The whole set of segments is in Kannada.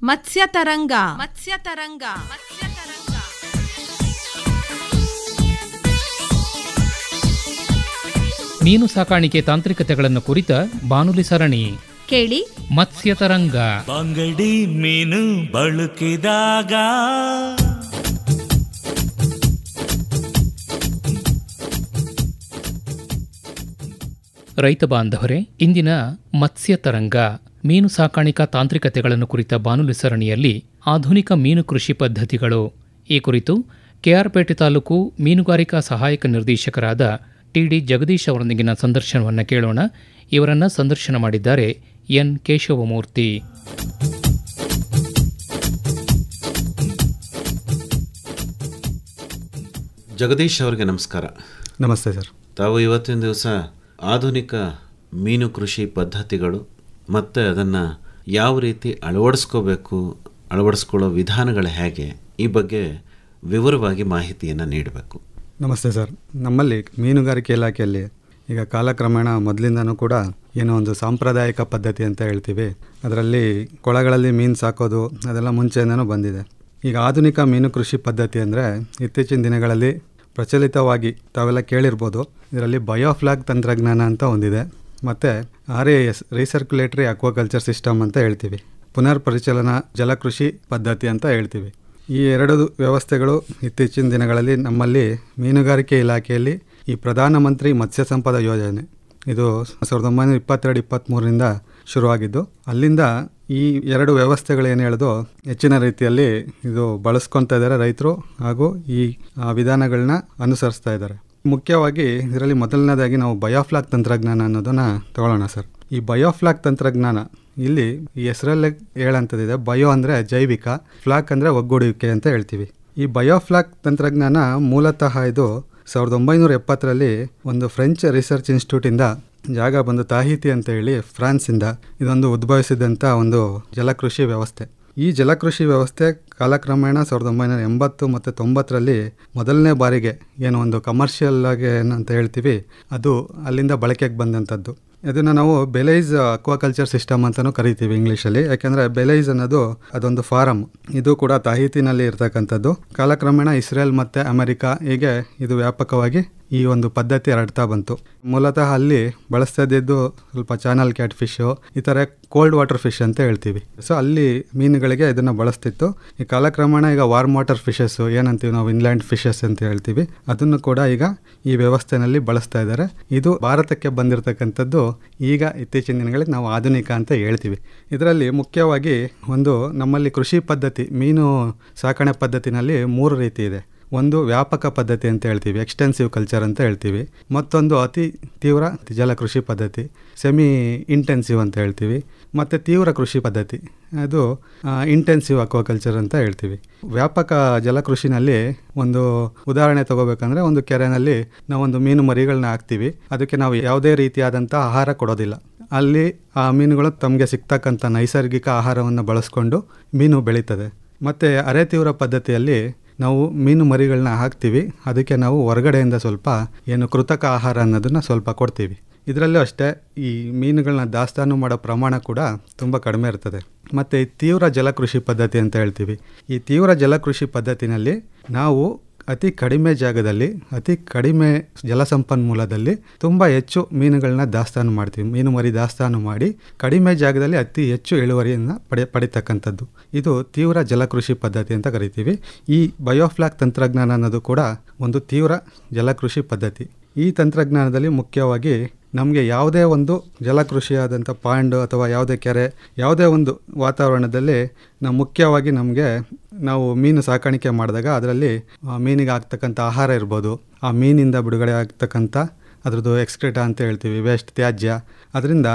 ಮತ್ಸ್ಯತರಂಗ. ಮೀನು ಸಾಕಾಣಿಕೆ ತಾಂತ್ರಿಕತೆಗಳನ್ನು ಕುರಿತ ಬಾನುಲಿ ಸರಣಿ ಕೇಳಿ. ಮತ್ಸ್ಯತರಂಗ. ಬಂಗಡಿ ಮೀನು ಬಳಕಿದಾಗ ರೈತ ಬಾಂಧವರೇ, ಇಂದಿನ ಮತ್ಸ್ಯತರಂಗ ಮೀನು ಸಾಕಾಣಿಕಾ ತಾಂತ್ರಿಕತೆಗಳನ್ನು ಕುರಿತ ಬಾನುಲಿ ಸರಣಿಯಲ್ಲಿ ಆಧುನಿಕ ಮೀನು ಕೃಷಿ ಪದ್ಧತಿಗಳು ಈ ಕುರಿತು ಕೆಆರ್ಪೇಟೆ ತಾಲೂಕು ಮೀನುಗಾರಿಕಾ ಸಹಾಯಕ ನಿರ್ದೇಶಕರಾದ ಟಿ.ಡಿ. ಜಗದೀಶ್ ಅವರೊಂದಿಗಿನ ಸಂದರ್ಶನವನ್ನು ಕೇಳೋಣ. ಇವರನ್ನು ಸಂದರ್ಶನ ಮಾಡಿದ್ದಾರೆ ಎನ್. ಕೇಶವಮೂರ್ತಿ. ಜಗದೀಶ್ ಅವರಿಗೆ ನಮಸ್ಕಾರ. ನಮಸ್ತೆ ಸರ್. ತಾವು ಇವತ್ತಿನ ದಿವಸ ಆಧುನಿಕ ಮೀನು ಕೃಷಿ ಪದ್ಧತಿಗಳು ಮತ್ತು ಅದನ್ನು ಯಾವ ರೀತಿ ಅಳವಡಿಸ್ಕೊಳ್ಳೋ ವಿಧಾನಗಳು ಹೇಗೆ, ಈ ಬಗ್ಗೆ ವಿವರವಾಗಿ ಮಾಹಿತಿಯನ್ನು ನೀಡಬೇಕು. ನಮಸ್ತೆ ಸರ್. ನಮ್ಮಲ್ಲಿ ಮೀನುಗಾರಿಕೆ ಇಲಾಖೆಯಲ್ಲಿ ಈಗ ಕಾಲಕ್ರಮೇಣ ಮೊದಲಿಂದನೂ ಕೂಡ ಏನೋ ಒಂದು ಸಾಂಪ್ರದಾಯಿಕ ಪದ್ಧತಿ ಅಂತ ಹೇಳ್ತೀವಿ, ಅದರಲ್ಲಿ ಕೊಳಗಳಲ್ಲಿ ಮೀನು ಸಾಕೋದು ಅದೆಲ್ಲ ಮುಂಚೆಯಿಂದನೂ ಬಂದಿದೆ. ಈಗ ಆಧುನಿಕ ಮೀನು ಕೃಷಿ ಪದ್ಧತಿ ಅಂದರೆ ಇತ್ತೀಚಿನ ದಿನಗಳಲ್ಲಿ ಪ್ರಚಲಿತವಾಗಿ ತಾವೆಲ್ಲ ಕೇಳಿರ್ಬೋದು. ಇದರಲ್ಲಿ ಬಯೋಫ್ಲಾಗ್ ತಂತ್ರಜ್ಞಾನ ಅಂತ ಒಂದಿದೆ, ಮತ್ತು RAS ರೀಸರ್ಕ್ಯುಲೇಟರಿ ಅಕ್ವಾಕಲ್ಚರ್ ಸಿಸ್ಟಮ್ ಅಂತ ಹೇಳ್ತೀವಿ, ಪುನರ್ ಪರಿಚಲನಾ ಜಲಕೃಷಿ ಪದ್ಧತಿ ಅಂತ ಹೇಳ್ತೀವಿ. ಈ ಎರಡು ವ್ಯವಸ್ಥೆಗಳು ಇತ್ತೀಚಿನ ದಿನಗಳಲ್ಲಿ ನಮ್ಮಲ್ಲಿ ಮೀನುಗಾರಿಕೆ ಇಲಾಖೆಯಲ್ಲಿ ಈ ಪ್ರಧಾನಮಂತ್ರಿ ಮತ್ಸ್ಯ ಸಂಪದ ಯೋಜನೆ ಇದು 1922-23ರಿಂದ ಶುರುವಾಗಿದ್ದು, ಅಲ್ಲಿಂದ ಈ ಎರಡು ವ್ಯವಸ್ಥೆಗಳು ಏನು ಹೇಳೋದು ಹೆಚ್ಚಿನ ರೀತಿಯಲ್ಲಿ ಇದು ಬಳಸ್ಕೊತಾ ಇದ್ದಾರೆ ರೈತರು, ಹಾಗೂ ಈ ವಿಧಾನಗಳನ್ನ ಅನುಸರಿಸ್ತಾ ಇದ್ದಾರೆ. ಮುಖ್ಯವಾಗಿ ಇದರಲ್ಲಿ ಮೊದಲನೇದಾಗಿ ನಾವು ಬಯೋಫ್ಲಾಗ್ ತಂತ್ರಜ್ಞಾನ ಅನ್ನೋದನ್ನು ತಗೊಳ್ಳೋಣ ಸರ್. ಈ ಬಯೋಫ್ಲಾಗ್ ತಂತ್ರಜ್ಞಾನ ಇಲ್ಲಿ ಈ ಹೆಸರಲ್ಲೇ ಹೇಳಂತದಿದೆ. ಬಯೋ ಅಂದರೆ ಜೈವಿಕ, ಫ್ಲಾಗ್ ಅಂದರೆ ಒಗ್ಗೂಡುವಿಕೆ ಅಂತ ಹೇಳ್ತೀವಿ. ಈ ಬಯೋಫ್ಲಾಗ್ ತಂತ್ರಜ್ಞಾನ ಮೂಲತಃ ಇದು 1970ರಲ್ಲಿ ಒಂದು ಫ್ರೆಂಚ್ ರಿಸರ್ಚ್ ಇನ್ಸ್ಟಿಟ್ಯೂಟಿಂದ ಜಾಗ ಬಂದು ತಾಹಿತಿ ಅಂತ ಹೇಳಿ ಫ್ರಾನ್ಸಿಂದ ಇದೊಂದು ಉದ್ಭವಿಸಿದಂಥ ಒಂದು ಜಲಕೃಷಿ ವ್ಯವಸ್ಥೆ. ಈ ಜಲಕೃಷಿ ವ್ಯವಸ್ಥೆ ಕಾಲಕ್ರಮೇಣ 1980 ಮತ್ತು 90ರಲ್ಲಿ ಮೊದಲನೇ ಬಾರಿಗೆ ಏನು ಒಂದು ಕಮರ್ಷಿಯಲ್ ಆಗಿ ಏನಂತ ಹೇಳ್ತೀವಿ ಅದು ಅಲ್ಲಿಂದ ಬಳಕೆಗೆ ಬಂದಂಥದ್ದು. ಇದನ್ನು ನಾವು ಬೆಲೈಸ್ ಅಕ್ವಾಕಲ್ಚರ್ ಸಿಸ್ಟಮ್ ಅಂತಲೂ ಕರಿತೀವಿ ಇಂಗ್ಲೀಷಲ್ಲಿ, ಯಾಕೆಂದರೆ ಬೆಲೈಸ್ ಅನ್ನೋದು ಅದೊಂದು ಫಾರಮ್, ಇದು ಕೂಡ ತಾಹಿತಿನಲ್ಲಿ ಇರ್ತಕ್ಕಂಥದ್ದು. ಕಾಲಕ್ರಮೇಣ ಇಸ್ರೇಲ್ ಮತ್ತು ಅಮೆರಿಕ ಹೀಗೆ ಇದು ವ್ಯಾಪಕವಾಗಿ ಈ ಒಂದು ಪದ್ಧತಿ ಹರಡ್ತಾ ಬಂತು. ಮೂಲತಃ ಅಲ್ಲಿ ಬಳಸ್ತಾ ಇದ್ದಿದ್ದು ಸ್ವಲ್ಪ ಚಾನಲ್ ಕ್ಯಾಟ್ ಫಿಶು, ಈ ಥರ ಕೋಲ್ಡ್ ವಾಟರ್ ಫಿಶ್ ಅಂತ ಹೇಳ್ತೀವಿ. ಸೊ ಅಲ್ಲಿ ಮೀನುಗಳಿಗೆ ಇದನ್ನು ಬಳಸ್ತಿತ್ತು. ಈ ಕಾಲಕ್ರಮೇಣ ಈಗ ವಾರ್ಮ್ ವಾಟರ್ ಫಿಶಸ್ಸು ಏನಂತೀವಿ ನಾವು, ಇನ್ಲ್ಯಾಂಡ್ ಫಿಶಸ್ ಅಂತ ಹೇಳ್ತೀವಿ, ಅದನ್ನು ಕೂಡ ಈಗ ಈ ವ್ಯವಸ್ಥೆನಲ್ಲಿ ಬಳಸ್ತಾ ಇದ್ದಾರೆ. ಇದು ಭಾರತಕ್ಕೆ ಬಂದಿರತಕ್ಕಂಥದ್ದು ಈಗ ಇತ್ತೀಚಿನ ದಿನಗಳಲ್ಲಿ ನಾವು ಆಧುನಿಕ ಅಂತ ಹೇಳ್ತೀವಿ. ಇದರಲ್ಲಿ ಮುಖ್ಯವಾಗಿ ಒಂದು ನಮ್ಮಲ್ಲಿ ಕೃಷಿ ಪದ್ಧತಿ ಮೀನು ಸಾಕಣೆ ಪದ್ಧತಿನಲ್ಲಿ 3 ರೀತಿ ಇದೆ. ಒಂದು ವ್ಯಾಪಕ ಪದ್ಧತಿ ಅಂತ ಹೇಳ್ತೀವಿ, ಎಕ್ಸ್ಟೆನ್ಸಿವ್ ಕಲ್ಚರ್ ಅಂತ ಹೇಳ್ತೀವಿ. ಮತ್ತೊಂದು ಅತಿ ತೀವ್ರ ಜಲಕೃಷಿ ಪದ್ಧತಿ, ಸೆಮಿ ಇಂಟೆನ್ಸಿವ್ ಅಂತ ಹೇಳ್ತೀವಿ. ಮತ್ತು ತೀವ್ರ ಕೃಷಿ ಪದ್ಧತಿ ಅದು ಇಂಟೆನ್ಸಿವ್ ಅಕ್ವಾಕಲ್ಚರ್ ಅಂತ ಹೇಳ್ತೀವಿ. ವ್ಯಾಪಕ ಜಲಕೃಷಿನಲ್ಲಿ ಒಂದು ಉದಾಹರಣೆ ತಗೋಬೇಕಂದ್ರೆ, ಒಂದು ಕೆರೆಯಲ್ಲಿ ನಾವೊಂದು ಮೀನು ಮರಿಗಳನ್ನ ಹಾಕ್ತೀವಿ, ಅದಕ್ಕೆ ನಾವು ಯಾವುದೇ ರೀತಿಯಾದಂಥ ಆಹಾರ ಕೊಡೋದಿಲ್ಲ. ಅಲ್ಲಿ ಆ ಮೀನುಗಳು ತಮಗೆ ಸಿಗ್ತಕ್ಕಂಥ ನೈಸರ್ಗಿಕ ಆಹಾರವನ್ನು ಬಳಸ್ಕೊಂಡು ಮೀನು ಬೆಳೀತದೆ. ಮತ್ತು ಅರೆ ತೀವ್ರ ಪದ್ಧತಿಯಲ್ಲಿ ನಾವು ಮೀನು ಮರಿಗಳನ್ನ ಹಾಕ್ತೀವಿ, ಅದಕ್ಕೆ ನಾವು ಹೊರಗಡೆಯಿಂದ ಸ್ವಲ್ಪ ಏನು ಕೃತಕ ಆಹಾರ ಅನ್ನೋದನ್ನು ಸ್ವಲ್ಪ ಕೊಡ್ತೀವಿ. ಇದರಲ್ಲೂ ಅಷ್ಟೇ ಈ ಮೀನುಗಳನ್ನ ದಾಸ್ತಾನು ಮಾಡೋ ಪ್ರಮಾಣ ಕೂಡ ತುಂಬ ಕಡಿಮೆ ಇರ್ತದೆ. ಮತ್ತು ಈ ತೀವ್ರ ಜಲಕೃಷಿ ಪದ್ಧತಿ ಅಂತ ಹೇಳ್ತೀವಿ. ಈ ತೀವ್ರ ಜಲಕೃಷಿ ಪದ್ಧತಿನಲ್ಲಿ ನಾವು ಅತಿ ಕಡಿಮೆ ಜಾಗದಲ್ಲಿ ಅತಿ ಕಡಿಮೆ ಜಲಸಂಪನ್ಮೂಲದಲ್ಲಿ ತುಂಬ ಹೆಚ್ಚು ಮೀನುಗಳನ್ನ ದಾಸ್ತಾನು ಮಾಡ್ತೀವಿ. ಮೀನು ಮರಿ ದಾಸ್ತಾನು ಮಾಡಿ ಕಡಿಮೆ ಜಾಗದಲ್ಲಿ ಅತಿ ಹೆಚ್ಚು ಇಳುವರಿಯನ್ನು ಪಡಿತಕ್ಕಂಥದ್ದು ಇದು ತೀವ್ರ ಜಲಕೃಷಿ ಪದ್ಧತಿ ಅಂತ ಕರಿತೀವಿ. ಈ ಬಯೋಫ್ಲಾಗ್ ತಂತ್ರಜ್ಞಾನ ಅನ್ನೋದು ಕೂಡ ಒಂದು ತೀವ್ರ ಜಲಕೃಷಿ ಪದ್ಧತಿ. ಈ ತಂತ್ರಜ್ಞಾನದಲ್ಲಿ ಮುಖ್ಯವಾಗಿ ನಮಗೆ ಯಾವುದೇ ಒಂದು ಜಲಕೃಷಿಯಾದಂಥ ಪಾಂಡು ಅಥವಾ ಯಾವುದೇ ಕೆರೆ, ಯಾವುದೇ ಒಂದು ವಾತಾವರಣದಲ್ಲಿ ಮುಖ್ಯವಾಗಿ ನಾವು ಮೀನು ಸಾಕಾಣಿಕೆ ಮಾಡಿದಾಗ ಅದರಲ್ಲಿ ಮೀನಿಗೆ ಆಗ್ತಕ್ಕಂಥ ಆಹಾರ ಇರ್ಬೋದು, ಆ ಮೀನಿಂದ ಬಿಡುಗಡೆ ಆಗ್ತಕ್ಕಂಥ ಅದರದ್ದು ಎಕ್ಸ್ಕ್ರೀಟ ಅಂತ ಹೇಳ್ತೀವಿ, ವೇಸ್ಟ್, ತ್ಯಾಜ್ಯ, ಅದರಿಂದ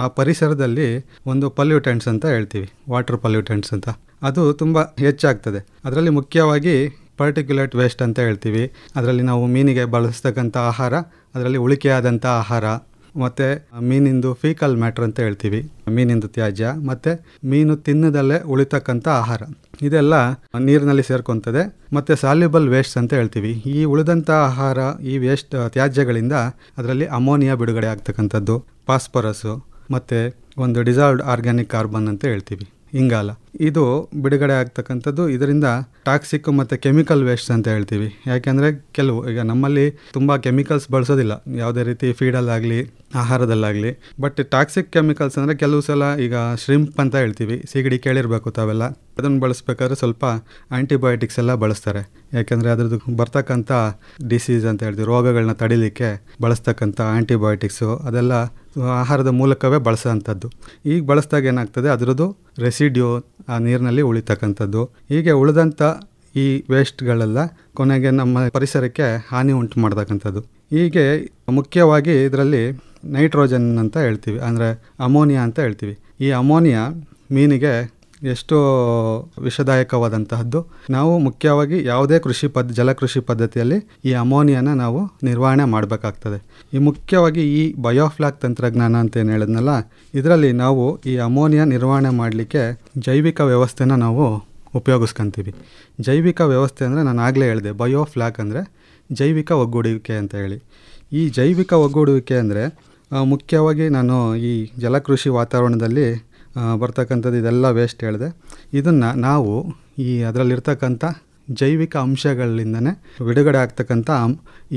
ಆ ಪರಿಸರದಲ್ಲಿ ಒಂದು ಪಲ್ಯೂಟೆಂಟ್ಸ್ ಅಂತ ಹೇಳ್ತೀವಿ, ವಾಟರ್ ಪಲ್ಯೂಟೆಂಟ್ಸ್ ಅಂತ, ಅದು ತುಂಬ ಹೆಚ್ಚಾಗ್ತದೆ. ಅದರಲ್ಲಿ ಮುಖ್ಯವಾಗಿ ಪರ್ಟಿಕ್ಯುಲೇಟ್ ವೇಸ್ಟ್ ಅಂತ ಹೇಳ್ತೀವಿ. ಅದರಲ್ಲಿ ನಾವು ಮೀನಿಗೆ ಬಳಸ್ತಕ್ಕಂಥ ಆಹಾರ, ಅದರಲ್ಲಿ ಉಳಿಕೆಯಾದಂಥ ಆಹಾರ, ಮತ್ತು ಮೀನಿಂದು ಫೀಕಲ್ ಮ್ಯಾಟ್ರ್ ಅಂತ ಹೇಳ್ತೀವಿ, ಮೀನಿಂದು ತ್ಯಾಜ್ಯ, ಮತ್ತು ಮೀನು ತಿನ್ನದಲ್ಲೇ ಉಳಿತಕ್ಕಂಥ ಆಹಾರ, ಇದೆಲ್ಲ ನೀರಿನಲ್ಲಿ ಸೇರ್ಕೊತದೆ. ಮತ್ತು ಸಾಲ್ಯುಬಲ್ ವೇಸ್ಟ್ ಅಂತ ಹೇಳ್ತೀವಿ. ಈ ಉಳಿದಂಥ ಆಹಾರ, ಈ ವೇಸ್ಟ್ ತ್ಯಾಜ್ಯಗಳಿಂದ ಅದರಲ್ಲಿ ಅಮೋನಿಯಾ ಬಿಡುಗಡೆ ಆಗ್ತಕ್ಕಂಥದ್ದು, ಫಾಸ್ಫರಸ್ಸು, ಮತ್ತು ಒಂದು ಡಿಸಾಲ್ವ್ಡ್ ಆರ್ಗ್ಯಾನಿಕ್ ಕಾರ್ಬನ್ ಅಂತ ಹೇಳ್ತೀವಿ, ಇಂಗಾಲ. ಇದು ಬಿಡುಗಡೆ ಆಗ್ತಕ್ಕಂಥದ್ದು ಇದರಿಂದ ಟಾಕ್ಸಿಕ್ ಮತ್ತು ಕೆಮಿಕಲ್ ವೇಸ್ಟ್ ಅಂತ ಹೇಳ್ತೀವಿ. ಯಾಕೆಂದರೆ ಈಗ ನಮ್ಮಲ್ಲಿ ತುಂಬ ಕೆಮಿಕಲ್ಸ್ ಬಳಸೋದಿಲ್ಲ ಯಾವುದೇ ರೀತಿ ಫೀಡಲ್ಲಾಗಲಿ ಆಹಾರದಲ್ಲಾಗಲಿ. ಬಟ್ ಟಾಕ್ಸಿಕ್ ಕೆಮಿಕಲ್ಸ್ ಅಂದರೆ ಕೆಲವು ಸಲ ಈಗ ಶ್ರಿಂಪ್ ಅಂತ ಹೇಳ್ತೀವಿ, ಸಿಗಡಿ ಕೇಳಿರಬೇಕು ತಾವೆಲ್ಲ. ಅದನ್ನು ಬಳಸಬೇಕಾದ್ರೆ ಸ್ವಲ್ಪ ಆ್ಯಂಟಿಬಯೋಟಿಕ್ಸ್ ಎಲ್ಲ ಬಳಸ್ತಾರೆ. ಯಾಕೆಂದರೆ ಅದ್ರದ್ದು ಬರ್ತಕ್ಕಂಥ ಡಿಸೀಸ್ ಅಂತ ಹೇಳ್ತೀವಿ, ರೋಗಗಳನ್ನ ತಡಿಲಿಕ್ಕೆ ಬಳಸ್ತಕ್ಕಂಥ ಆ್ಯಂಟಿಬಯೋಟಿಕ್ಸು ಅದೆಲ್ಲ ಆಹಾರದ ಮೂಲಕವೇ ಬಳಸೋವಂಥದ್ದು. ಈಗ ಬಳಸಿದಾಗ ಏನಾಗ್ತದೆ, ಅದರದ್ದು ರೆಸಿಡ್ಯೂ ಆ ನೀರಿನಲ್ಲಿ ಉಳಿತಕ್ಕಂಥದ್ದು. ಹೀಗೆ ಉಳಿದಂಥ ಈ ವೇಸ್ಟ್ಗಳೆಲ್ಲ ಕೊನೆಗೆ ನಮ್ಮ ಪರಿಸರಕ್ಕೆ ಹಾನಿ ಉಂಟು ಮಾಡ್ತಕ್ಕಂಥದ್ದು. ಹೀಗೆ ಮುಖ್ಯವಾಗಿ ಇದರಲ್ಲಿ ನೈಟ್ರೋಜನ್ ಅಂತ ಹೇಳ್ತೀವಿ, ಅಂದರೆ ಅಮೋನಿಯಾ ಅಂತ ಹೇಳ್ತೀವಿ. ಈ ಅಮೋನಿಯಾ ಮೀನಿಗೆ ಎಷ್ಟು ವಿಷದಾಯಕವಾದಂತಹದ್ದು. ನಾವು ಮುಖ್ಯವಾಗಿ ಯಾವುದೇ ಜಲಕೃಷಿ ಪದ್ಧತಿಯಲ್ಲಿ ಈ ಅಮೋನಿಯಾನ ನಾವು ನಿರ್ವಹಣೆ ಮಾಡಬೇಕಾಗ್ತದೆ. ಈ ಮುಖ್ಯವಾಗಿ ಈ ಬಯೋಫ್ಲಾಕ್ ತಂತ್ರಜ್ಞಾನ ಅಂತ ಏನು ಹೇಳಿದ್ನಲ್ಲ, ಇದರಲ್ಲಿ ನಾವು ಈ ಅಮೋನಿಯಾ ನಿರ್ವಹಣೆ ಮಾಡಲಿಕ್ಕೆ ಜೈವಿಕ ವ್ಯವಸ್ಥೆನ ನಾವು ಉಪಯೋಗಿಸ್ಕೊತೀವಿ. ಜೈವಿಕ ವ್ಯವಸ್ಥೆ ಅಂದರೆ ನಾನು ಆಗಲೇ ಹೇಳಿದೆ, ಬಯೋಫ್ಲಾಕ್ ಅಂದರೆ ಜೈವಿಕ ಒಗ್ಗೂಡುವಿಕೆ ಅಂತ ಹೇಳಿ. ಈ ಜೈವಿಕ ಒಗ್ಗೂಡುವಿಕೆ ಅಂದರೆ ಮುಖ್ಯವಾಗಿ ನಾನು ಈ ಜಲಕೃಷಿ ವಾತಾವರಣದಲ್ಲಿ ಬರ್ತಕ್ಕಂಥದ್ದು ಇದೆಲ್ಲ ವೇಸ್ಟ್ ಹೇಳಿದೆ. ಇದನ್ನು ನಾವು ಅದರಲ್ಲಿರ್ತಕ್ಕಂಥ ಜೈವಿಕ ಅಂಶಗಳಿಂದನೇ ಬಿಡುಗಡೆ ಆಗ್ತಕ್ಕಂಥ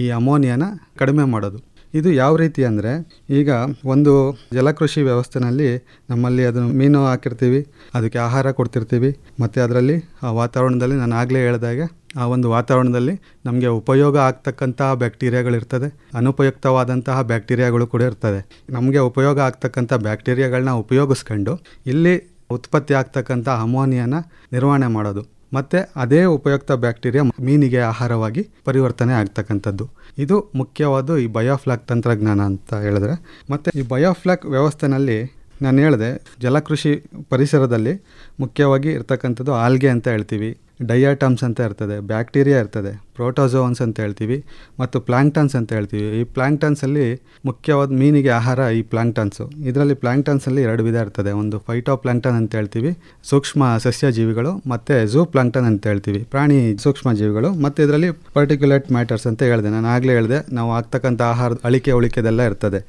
ಈ ಅಮೋನಿಯಾನ ಕಡಿಮೆ ಮಾಡೋದು. ಇದು ಯಾವ ರೀತಿ ಅಂದರೆ, ಈಗ ಒಂದು ಜಲಕೃಷಿ ವ್ಯವಸ್ಥೆನಲ್ಲಿ ನಮ್ಮಲ್ಲಿ ಅದನ್ನು ಮೀನು ಹಾಕಿರ್ತೀವಿ, ಅದಕ್ಕೆ ಆಹಾರ ಕೊಡ್ತಿರ್ತೀವಿ, ಮತ್ತು ಅದರಲ್ಲಿ ಆ ವಾತಾವರಣದಲ್ಲಿ ನಾನು ಆಗಲೇ ಹೇಳಿದಾಗೆ ಆ ಒಂದು ವಾತಾವರಣದಲ್ಲಿ ನಮಗೆ ಉಪಯೋಗ ಆಗ್ತಕ್ಕಂತಹ ಬ್ಯಾಕ್ಟೀರಿಯಾಗಳಿರ್ತದೆ, ಅನುಪಯುಕ್ತವಾದಂತಹ ಬ್ಯಾಕ್ಟೀರಿಯಾಗಳು ಕೂಡ ಇರ್ತದೆ. ನಮಗೆ ಉಪಯೋಗ ಆಗ್ತಕ್ಕಂಥ ಬ್ಯಾಕ್ಟೀರಿಯಾಗಳನ್ನ ಉಪಯೋಗಿಸ್ಕೊಂಡು ಇಲ್ಲಿ ಉತ್ಪತ್ತಿ ಆಗ್ತಕ್ಕಂಥ ಅಮೋನಿಯಾನ ನಿರ್ವಹಣೆ ಮಾಡೋದು. ಮತ್ತು ಅದೇ ಉಪಯುಕ್ತ ಬ್ಯಾಕ್ಟೀರಿಯಾ ಮೀನಿಗೆ ಆಹಾರವಾಗಿ ಪರಿವರ್ತನೆ ಆಗ್ತಕ್ಕಂಥದ್ದು. ಇದು ಮುಖ್ಯವಾದ ಈ ಬಯೋಫ್ಲಾಕ್ ತಂತ್ರಜ್ಞಾನ ಅಂತ ಹೇಳಿದ್ರೆ. ಮತ್ತು ಈ ಬಯೋಫ್ಲಾಕ್ ವ್ಯವಸ್ಥೆನಲ್ಲಿ ನಾನು ಹೇಳಿದೆ, ಜಲಕೃಷಿ ಪರಿಸರದಲ್ಲಿ ಮುಖ್ಯವಾಗಿ ಇರ್ತಕ್ಕಂಥದ್ದು ಆಲ್ಗೆ ಅಂತ ಹೇಳ್ತೀವಿ, ಡಯಾಟಮ್ಸ್ ಅಂತ ಇರ್ತದೆ, ಬ್ಯಾಕ್ಟೀರಿಯಾ ಇರ್ತದೆ, ಪ್ರೋಟೋಜೋನ್ಸ್ ಅಂತ ಹೇಳ್ತೀವಿ, ಮತ್ತು ಪ್ಲಾಂಕ್ಟನ್ಸ್ ಅಂತ ಹೇಳ್ತೀವಿ. ಈ ಪ್ಲಾಂಕ್ಟನ್ಸಲ್ಲಿ ಮುಖ್ಯವಾದ ಮೀನಿಗೆ ಆಹಾರ ಈ ಪ್ಲಾಂಕ್ಟನ್ಸು. ಇದರಲ್ಲಿ ಪ್ಲಾಂಕ್ಟನ್ಸಲ್ಲಿ 2 ವಿಧ ಇರ್ತದೆ. ಒಂದು ಫೈಟೋ ಪ್ಲಾಂಕ್ಟನ್ ಅಂತ ಹೇಳ್ತೀವಿ, ಸೂಕ್ಷ್ಮ ಸಸ್ಯಜೀವಿಗಳು, ಮತ್ತು ಝೂ ಪ್ಲಾಂಕ್ಟನ್ ಅಂತ ಹೇಳ್ತೀವಿ, ಪ್ರಾಣಿ ಸೂಕ್ಷ್ಮ ಜೀವಿಗಳು. ಮತ್ತು ಇದರಲ್ಲಿ ಪರ್ಟಿಕ್ಯುಲೇಟ್ ಮ್ಯಾಟರ್ಸ್ ಅಂತ ಹೇಳಿದೆ, ನಾನು ಆಗಲೇ ಹೇಳಿದೆ, ನಾವು ಆಗ್ತಕ್ಕಂಥ ಆಹಾರದ ಉಳಿಕೆದೆಲ್ಲ ಇರ್ತದೆ.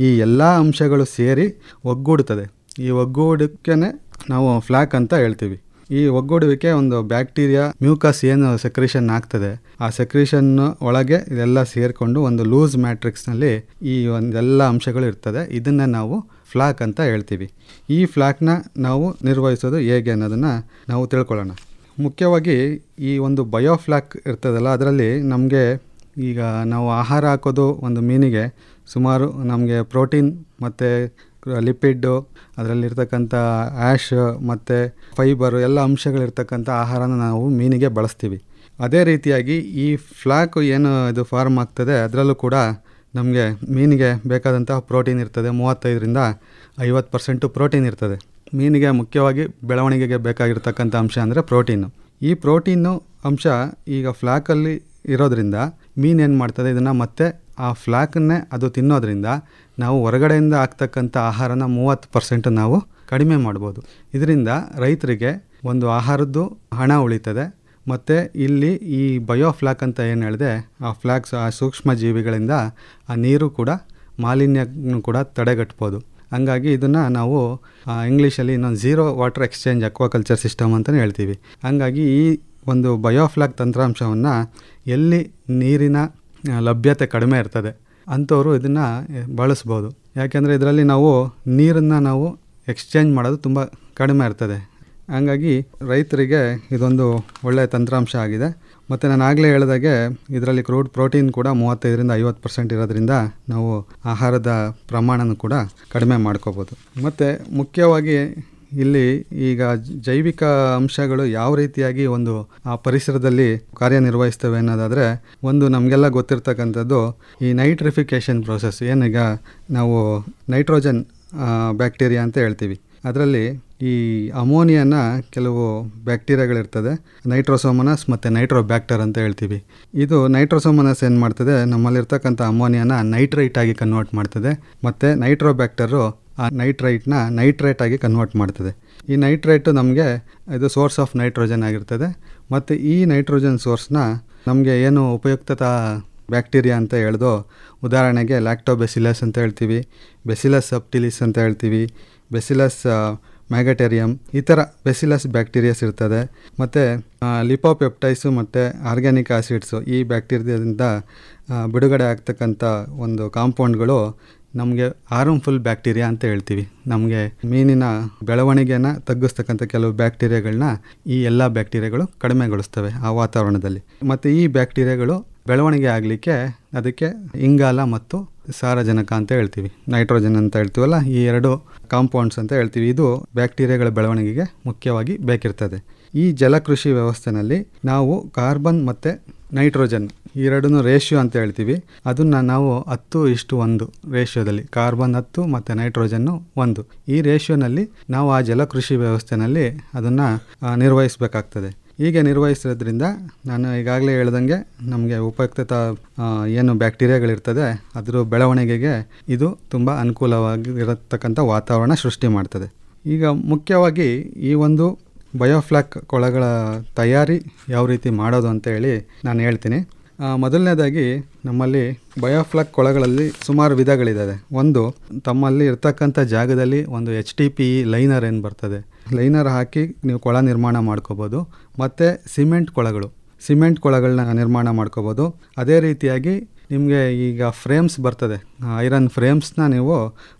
ಈ ಎಲ್ಲ ಅಂಶಗಳು ಸೇರಿ ಒಗ್ಗೂಡುತ್ತದೆ. ಈ ಒಗ್ಗೂಡಿಕೆನೇ ನಾವು ಫ್ಲಾಕ್ ಅಂತ ಹೇಳ್ತೀವಿ. ಈ ಒಗ್ಗೂಡುವಿಕೆ ಒಂದು ಬ್ಯಾಕ್ಟೀರಿಯಾ ಮ್ಯೂಕಸ್ ಏನು ಸೆಕ್ರೇಷನ್ ಆಗ್ತದೆ, ಆ ಸೆಕ್ರೇಷನ್ ಒಳಗೆ ಇದೆಲ್ಲ ಸೇರಿಕೊಂಡು ಒಂದು ಲೂಸ್ ಮ್ಯಾಟ್ರಿಕ್ಸ್ನಲ್ಲಿ ಈ ಒಂದೆಲ್ಲ ಅಂಶಗಳು ಇರ್ತದೆ. ಇದನ್ನು ನಾವು ಫ್ಲಾಕ್ ಅಂತ ಹೇಳ್ತೀವಿ. ಈ ಫ್ಲಾಕ್ನ ನಾವು ನಿರ್ವಹಿಸೋದು ಹೇಗೆ ಅನ್ನೋದನ್ನು ನಾವು ತಿಳ್ಕೊಳ್ಳೋಣ. ಮುಖ್ಯವಾಗಿ ಈ ಒಂದು ಬಯೋಫ್ಲಾಕ್ ಇರ್ತದಲ್ಲ, ಅದರಲ್ಲಿ ನಮಗೆ ಈಗ ನಾವು ಆಹಾರ ಹಾಕೋದು ಒಂದು ಮೀನಿಗೆ ಸುಮಾರು ನಮಗೆ ಪ್ರೋಟೀನ್ ಮತ್ತು ಲಿಪಿಡ್ಡು, ಅದರಲ್ಲಿರ್ತಕ್ಕಂಥ ಆ್ಯಶ್ ಮತ್ತು ಫೈಬರು ಎಲ್ಲ ಅಂಶಗಳಿರ್ತಕ್ಕಂಥ ಆಹಾರನ ನಾವು ಮೀನಿಗೆ ಬಳಸ್ತೀವಿ. ಅದೇ ರೀತಿಯಾಗಿ ಈ ಫ್ಲಾಕ್ ಏನು ಇದು ಫಾರ್ಮ್ ಆಗ್ತದೆ, ಅದರಲ್ಲೂ ಕೂಡ ನಮಗೆ ಮೀನಿಗೆ ಬೇಕಾದಂತಹ ಪ್ರೋಟೀನ್ ಇರ್ತದೆ. 35-50% ಪ್ರೋಟೀನ್ ಇರ್ತದೆ. ಮೀನಿಗೆ ಮುಖ್ಯವಾಗಿ ಬೆಳವಣಿಗೆಗೆ ಬೇಕಾಗಿರ್ತಕ್ಕಂಥ ಅಂಶ ಅಂದರೆ ಪ್ರೋಟೀನು. ಈ ಪ್ರೋಟೀನು ಅಂಶ ಈಗ ಫ್ಲಾಕಲ್ಲಿ ಇರೋದ್ರಿಂದ ಮೀನೇನು ಮಾಡ್ತದೆ, ಇದನ್ನು ಮತ್ತೆ ಆ ಫ್ಲಾಕನ್ನೇ ಅದು ತಿನ್ನೋದ್ರಿಂದ ನಾವು ಹೊರಗಡೆಯಿಂದ ಆಗ್ತಕ್ಕಂಥ ಆಹಾರನ 30% ನಾವು ಕಡಿಮೆ ಮಾಡ್ಬೋದು. ಇದರಿಂದ ರೈತರಿಗೆ ಒಂದು ಆಹಾರದ್ದು ಹಣ ಉಳಿತದೆ. ಮತ್ತು ಇಲ್ಲಿ ಈ ಬಯೋಫ್ಲಾಕ್ ಅಂತ ಏನು ಹೇಳಿದೆ, ಆ ಫ್ಲಾಕ್ಸ್ ಆ ಸೂಕ್ಷ್ಮ ಜೀವಿಗಳಿಂದ ಆ ನೀರು ಕೂಡ ಮಾಲಿನ್ಯನೂ ಕೂಡ ತಡೆಗಟ್ಬೋದು. ಹಂಗಾಗಿ ಇದನ್ನು ನಾವು ಇಂಗ್ಲೀಷಲ್ಲಿ ಇನ್ನೊಂದು zero water exchange aquaculture system ಅಂತಲೇ ಹೇಳ್ತೀವಿ. ಹಂಗಾಗಿ ಈ ಒಂದು ಬಯೋಫ್ಲಾಕ್ ತಂತ್ರಾಂಶವನ್ನು ಎಲ್ಲಿ ನೀರಿನ ಲಭ್ಯತೆ ಕಡಿಮೆ ಇರ್ತದೆ ಅಂಥವರು ಇದನ್ನು ಬಳಸ್ಬೋದು. ಯಾಕೆಂದರೆ ಇದರಲ್ಲಿ ನಾವು ನೀರನ್ನು ನಾವು ಎಕ್ಸ್ಚೇಂಜ್ ಮಾಡೋದು ತುಂಬ ಕಡಿಮೆ ಇರ್ತದೆ. ಹಂಗಾಗಿ ರೈತರಿಗೆ ಇದೊಂದು ಒಳ್ಳೆಯ ತಂತ್ರಾಂಶ ಆಗಿದೆ. ಮತ್ತು ನಾನು ಆಗಲೇ ಹೇಳಿದಾಗೆ ಇದರಲ್ಲಿ ಕ್ರೂಡ್ ಪ್ರೋಟೀನ್ ಕೂಡ 35-50% ಇರೋದ್ರಿಂದ ನಾವು ಆಹಾರದ ಪ್ರಮಾಣನೂ ಕೂಡ ಕಡಿಮೆ ಮಾಡ್ಕೋಬೋದು. ಮತ್ತು ಮುಖ್ಯವಾಗಿ ಇಲ್ಲಿ ಈಗ ಜೈವಿಕ ಅಂಶಗಳು ಯಾವ ರೀತಿಯಾಗಿ ಒಂದು ಆ ಪರಿಸರದಲ್ಲಿ ಕಾರ್ಯನಿರ್ವಹಿಸ್ತವೆ ಅನ್ನೋದಾದರೆ, ಒಂದು ನಮಗೆಲ್ಲ ಗೊತ್ತಿರ್ತಕ್ಕಂಥದ್ದು ಈ ನೈಟ್ರಿಫಿಕೇಷನ್ ಪ್ರೋಸೆಸ್. ಏನೀಗ ನಾವು ನೈಟ್ರೋಜನ್ ಬ್ಯಾಕ್ಟೀರಿಯಾ ಅಂತ ಹೇಳ್ತೀವಿ. ಅದರಲ್ಲಿ ಈ ಅಮೋನಿಯಾನ ಕೆಲವು ಬ್ಯಾಕ್ಟೀರಿಯಾಗಳಿರ್ತದೆ, ನೈಟ್ರೋಸೋಮನಸ್ ಮತ್ತು ನೈಟ್ರೋಬ್ಯಾಕ್ಟರ್ ಅಂತ ಹೇಳ್ತೀವಿ. ಇದು ನೈಟ್ರೋಸೋಮನಸ್ ಏನು ಮಾಡ್ತದೆ, ನಮ್ಮಲ್ಲಿರ್ತಕ್ಕಂಥ ಅಮೋನಿಯಾನ ನೈಟ್ರೈಟ್ ಆಗಿ ಕನ್ವರ್ಟ್ ಮಾಡ್ತದೆ. ಮತ್ತು ನೈಟ್ರೋಬ್ಯಾಕ್ಟರು ಆ ನೈಟ್ರೈಟ್ನ ನೈಟ್ರೇಟ್ ಆಗಿ ಕನ್ವರ್ಟ್ ಮಾಡ್ತದೆ. ಈ ನೈಟ್ರೇಟು ನಮಗೆ ಇದು ಸೋರ್ಸ್ ಆಫ್ ನೈಟ್ರೋಜನ್ ಆಗಿರ್ತದೆ. ಮತ್ತು ಈ ನೈಟ್ರೋಜನ್ ಸೋರ್ಸ್ನ ನಮಗೆ ಏನು ಉಪಯುಕ್ತತಾ ಬ್ಯಾಕ್ಟೀರಿಯಾ ಅಂತ ಹೇಳ್ದೋ, ಉದಾಹರಣೆಗೆ ಲ್ಯಾಕ್ಟೋಬೆಸಿಲಸ್ ಅಂತ ಹೇಳ್ತೀವಿ, ಬೆಸಿಲಸ್ ಸಬ್ಟಿಲಿಸ್ ಅಂತ ಹೇಳ್ತೀವಿ, ಬೆಸಿಲಸ್ ಮ್ಯಾಗಟೇರಿಯಂ ಈ ಥರ ಬೆಸಿಲಸ್ ಬ್ಯಾಕ್ಟೀರಿಯಾಸ್ ಇರ್ತದೆ. ಮತ್ತು ಲಿಪೋಪೆಪ್ಟೈಡ್ಸು ಮತ್ತು ಆರ್ಗ್ಯಾನಿಕ್ ಆಸಿಡ್ಸು ಈ ಬ್ಯಾಕ್ಟೀರಿಯಾದಿಂದ ಬಿಡುಗಡೆ ಆಗ್ತಕ್ಕಂಥ ಒಂದು ಕಾಂಪೌಂಡ್ಗಳು ನಮಗೆ ಹಾರ್ಮ್ಫುಲ್ ಬ್ಯಾಕ್ಟೀರಿಯಾ ಅಂತ ಹೇಳ್ತೀವಿ. ನಮಗೆ ಮೀನಿನ ಬೆಳವಣಿಗೆನ ತಗ್ಗಿಸ್ತಕ್ಕಂಥ ಕೆಲವು ಬ್ಯಾಕ್ಟೀರಿಯಾಗಳನ್ನ ಈ ಎಲ್ಲ ಬ್ಯಾಕ್ಟೀರಿಯಾಗಳು ಕಡಿಮೆಗೊಳಿಸ್ತವೆ ಆ ವಾತಾವರಣದಲ್ಲಿ. ಮತ್ತು ಈ ಬ್ಯಾಕ್ಟೀರಿಯಾಗಳು ಬೆಳವಣಿಗೆ ಆಗಲಿಕ್ಕೆ ಅದಕ್ಕೆ ಇಂಗಾಲ ಮತ್ತು ಸಾರಜನಕ ಅಂತ ಹೇಳ್ತೀವಿ, ನೈಟ್ರೋಜನ್ ಅಂತ ಹೇಳ್ತೀವಲ್ಲ, ಈ ಎರಡು ಕಾಂಪೌಂಡ್ಸ್ ಅಂತ ಹೇಳ್ತೀವಿ. ಇದು ಬ್ಯಾಕ್ಟೀರಿಯಾಗಳ ಬೆಳವಣಿಗೆಗೆ ಮುಖ್ಯವಾಗಿ ಬೇಕಿರ್ತದೆ. ಈ ಜಲಕೃಷಿ ವ್ಯವಸ್ಥೆಯಲ್ಲಿ ನಾವು ಕಾರ್ಬನ್ ಮತ್ತು ನೈಟ್ರೋಜನ್ ಈ ಎರಡೂ ರೇಷಿಯೋ ಅಂತ ಹೇಳ್ತೀವಿ. ಅದನ್ನು ನಾವು 10:1 ರೇಷಿಯೋದಲ್ಲಿ ಕಾರ್ಬನ್ 10 ಮತ್ತು ನೈಟ್ರೋಜನ್ನು 1 ಈ ರೇಷಿಯೋನಲ್ಲಿ ನಾವು ಆ ಜಲಕೃಷಿ ವ್ಯವಸ್ಥೆಯಲ್ಲಿ ಅದನ್ನು ನಿರ್ವಹಿಸಬೇಕಾಗ್ತದೆ. ಹೀಗೆ ನಿರ್ವಹಿಸೋದ್ರಿಂದ ನಾನು ಈಗಾಗಲೇ ಹೇಳ್ದಂಗೆ ನಮಗೆ ಉಪಯುಕ್ತತಾ ಏನು ಬ್ಯಾಕ್ಟೀರಿಯಾಗಳಿರ್ತದೆ ಅದರ ಬೆಳವಣಿಗೆಗೆ ಇದು ತುಂಬ ಅನುಕೂಲವಾಗಿರತಕ್ಕಂಥ ವಾತಾವರಣ ಸೃಷ್ಟಿ ಮಾಡ್ತದೆ. ಈಗ ಮುಖ್ಯವಾಗಿ ಈ ಒಂದು ಬಯೋಫ್ಲಾಕ್ ಕೊಳಗಳ ತಯಾರಿ ಯಾವ ರೀತಿ ಮಾಡೋದು ಅಂತ ಹೇಳಿ ನಾನು ಹೇಳ್ತೀನಿ. ಮೊದಲನೇದಾಗಿ ನಮ್ಮಲ್ಲಿ ಬಯೋಫ್ಲಾಕ್ ಕೊಳಗಳಲ್ಲಿ ಸುಮಾರು ವಿಧಗಳಿದ್ದಾವೆ. ಒಂದು, ತಮ್ಮಲ್ಲಿ ಇರ್ತಕ್ಕಂಥ ಜಾಗದಲ್ಲಿ ಒಂದು HDPE ಲೈನರ್ ಏನು ಬರ್ತದೆ, ಲೈನರ್ ಹಾಕಿ ನೀವು ಕೊಳ ನಿರ್ಮಾಣ ಮಾಡ್ಕೋಬೋದು. ಮತ್ತು ಸಿಮೆಂಟ್ ಕೊಳಗಳನ್ನ ನಿರ್ಮಾಣ ಮಾಡ್ಕೋಬೋದು. ಅದೇ ರೀತಿಯಾಗಿ ನಿಮಗೆ ಈಗ ಫ್ರೇಮ್ಸ್ ಬರ್ತದೆ, ಐರನ್ ಫ್ರೇಮ್ಸ್ನ ನೀವು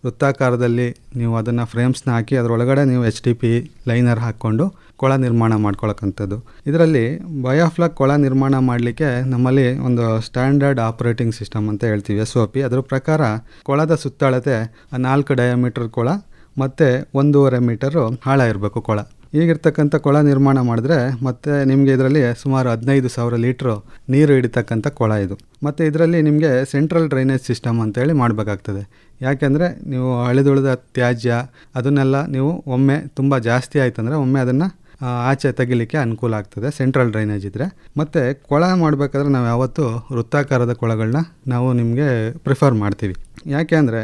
ವೃತ್ತಾಕಾರದಲ್ಲಿ ನೀವು ಅದನ್ನು ಫ್ರೇಮ್ಸ್ನ ಹಾಕಿ ಅದರೊಳಗಡೆ ನೀವು HDPE ಲೈನರ್ ಹಾಕ್ಕೊಂಡು ಕೊಳ ನಿರ್ಮಾಣ ಮಾಡ್ಕೊಳಕ್ಕಂಥದ್ದು. ಇದರಲ್ಲಿ ಬಯೋಫ್ಲಾಕ್ ಕೊಳ ನಿರ್ಮಾಣ ಮಾಡಲಿಕ್ಕೆ ನಮ್ಮಲ್ಲಿ ಒಂದು ಸ್ಟ್ಯಾಂಡರ್ಡ್ ಆಪರೇಟಿಂಗ್ ಸಿಸ್ಟಮ್ ಅಂತ ಹೇಳ್ತೀವಿ, SOP. ಅದರ ಪ್ರಕಾರ ಕೊಳದ ಸುತ್ತಳತೆ 4 ಡಯಾಮೀಟರ್ ಕೊಳ ಮತ್ತು 1.5 ಮೀಟರು ಆಳ ಇರಬೇಕು ಕೊಳ. ಈಗಿರ್ತಕ್ಕಂಥ ಕೊಳ ನಿರ್ಮಾಣ ಮಾಡಿದ್ರೆ ಮತ್ತು ನಿಮಗೆ ಇದರಲ್ಲಿ ಸುಮಾರು 15,000 ಲೀಟ್ರು ನೀರು ಹಿಡಿತಕ್ಕಂಥ ಕೊಳ ಇದು. ಮತ್ತು ಇದರಲ್ಲಿ ನಿಮಗೆ ಸೆಂಟ್ರಲ್ ಡ್ರೈನೇಜ್ ಸಿಸ್ಟಮ್ ಅಂತೇಳಿ ಮಾಡಬೇಕಾಗ್ತದೆ. ಯಾಕೆಂದರೆ ನೀವು ಅಳಿದುಳಿದ ತ್ಯಾಜ್ಯ ಅದನ್ನೆಲ್ಲ ನೀವು ಒಮ್ಮೆ ತುಂಬ ಜಾಸ್ತಿ ಆಯ್ತಂದರೆ ಒಮ್ಮೆ ಅದನ್ನು ಆಚೆ ತೆಗಿಲಿಕ್ಕೆ ಅನುಕೂಲ ಆಗ್ತದೆ ಸೆಂಟ್ರಲ್ ಡ್ರೈನೇಜ್ ಇದ್ದರೆ. ಮತ್ತು ಕೊಳ ಮಾಡಬೇಕಾದ್ರೆ ನಾವು ಯಾವತ್ತೂ ವೃತ್ತಾಕಾರದ ಕೊಳಗಳನ್ನ ನಾವು ನಿಮಗೆ ಪ್ರಿಫರ್ ಮಾಡ್ತೀವಿ. ಯಾಕೆ ಅಂದರೆ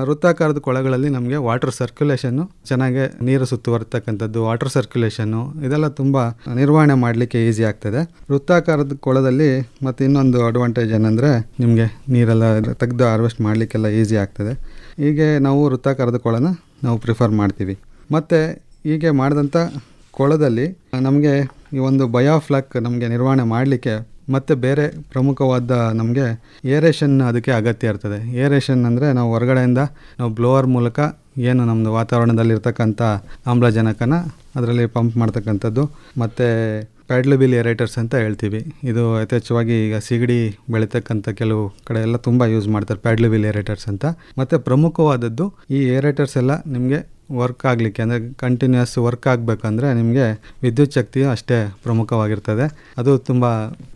ವೃತ್ತಾಕಾರದ ಕೊಳಗಳಲ್ಲಿ ನಮಗೆ ವಾಟರ್ ಸರ್ಕ್ಯುಲೇಷನ್ನು ಚೆನ್ನಾಗಿ ನೀರು ಸುತ್ತುವರ್ತಕ್ಕಂಥದ್ದು, ವಾಟರ್ ಸರ್ಕ್ಯುಲೇಷನ್ನು ಇದೆಲ್ಲ ತುಂಬ ನಿರ್ವಹಣೆ ಮಾಡಲಿಕ್ಕೆ ಈಸಿ ಆಗ್ತದೆ. ವೃತ್ತಾಕಾರದ ಕೊಳದಲ್ಲಿ ಮತ್ತು ಇನ್ನೊಂದು ಅಡ್ವಾಂಟೇಜ್ ಏನಂದರೆ ನಿಮಗೆ ನೀರೆಲ್ಲ ತೆಗೆದು ಹಾರ್ವೆಸ್ಟ್ ಮಾಡಲಿಕ್ಕೆಲ್ಲ ಈಸಿ ಆಗ್ತದೆ. ಹೀಗೆ ನಾವು ವೃತ್ತಾಕಾರದ ಕೊಳನ ನಾವು ಪ್ರಿಫರ್ ಮಾಡ್ತೀವಿ. ಮತ್ತು ಹೀಗೆ ಮಾಡಿದಂಥ ಕೊಳದಲ್ಲಿ ನಮಗೆ ಈ ಒಂದು ಬಯೋಫ್ಲಾಕ್ ನಮಗೆ ನಿರ್ವಹಣೆ ಮಾಡಲಿಕ್ಕೆ ಮತ್ತು ಬೇರೆ ಪ್ರಮುಖವಾದ ನಮಗೆ ಏರೇಷನ್ ಅದಕ್ಕೆ ಅಗತ್ಯ ಇರ್ತದೆ. ಏರೇಷನ್ ಅಂದರೆ ನಾವು ಹೊರಗಡೆಯಿಂದ ನಾವು ಬ್ಲೋವರ್ ಮೂಲಕ ಏನು ನಮ್ಮದು ವಾತಾವರಣದಲ್ಲಿರ್ತಕ್ಕಂಥ ಆಮ್ಲಜನಕನ ಅದರಲ್ಲಿ ಪಂಪ್ ಮಾಡ್ತಕ್ಕಂಥದ್ದು. ಮತ್ತು ಪ್ಯಾಡ್ಲುಬಿಲ್ ಏರೇಟರ್ಸ್ ಅಂತ ಹೇಳ್ತೀವಿ. ಇದು ಯಥೇಚ್ಛವಾಗಿ ಈಗ ಸಿಗಡಿ ಬೆಳೀತಕ್ಕಂಥ ಕೆಲವು ಕಡೆ ಎಲ್ಲ ತುಂಬ ಯೂಸ್ ಮಾಡ್ತಾರೆ ಪ್ಯಾಡ್ಲುಬಿಲ್ ಏರೇಟರ್ಸ್ ಅಂತ. ಮತ್ತು ಪ್ರಮುಖವಾದದ್ದು ಈ ಏರೇಟರ್ಸ್ ಎಲ್ಲ ನಿಮಗೆ ವರ್ಕ್ ಆಗಲಿಕ್ಕೆ ಅಂದರೆ ಕಂಟಿನ್ಯೂಸ್ ವರ್ಕ್ ಆಗಬೇಕಂದ್ರೆ ನಿಮಗೆ ವಿದ್ಯುತ್ ಶಕ್ತಿಯು ಅಷ್ಟೇ ಪ್ರಮುಖವಾಗಿರ್ತದೆ. ಅದು ತುಂಬ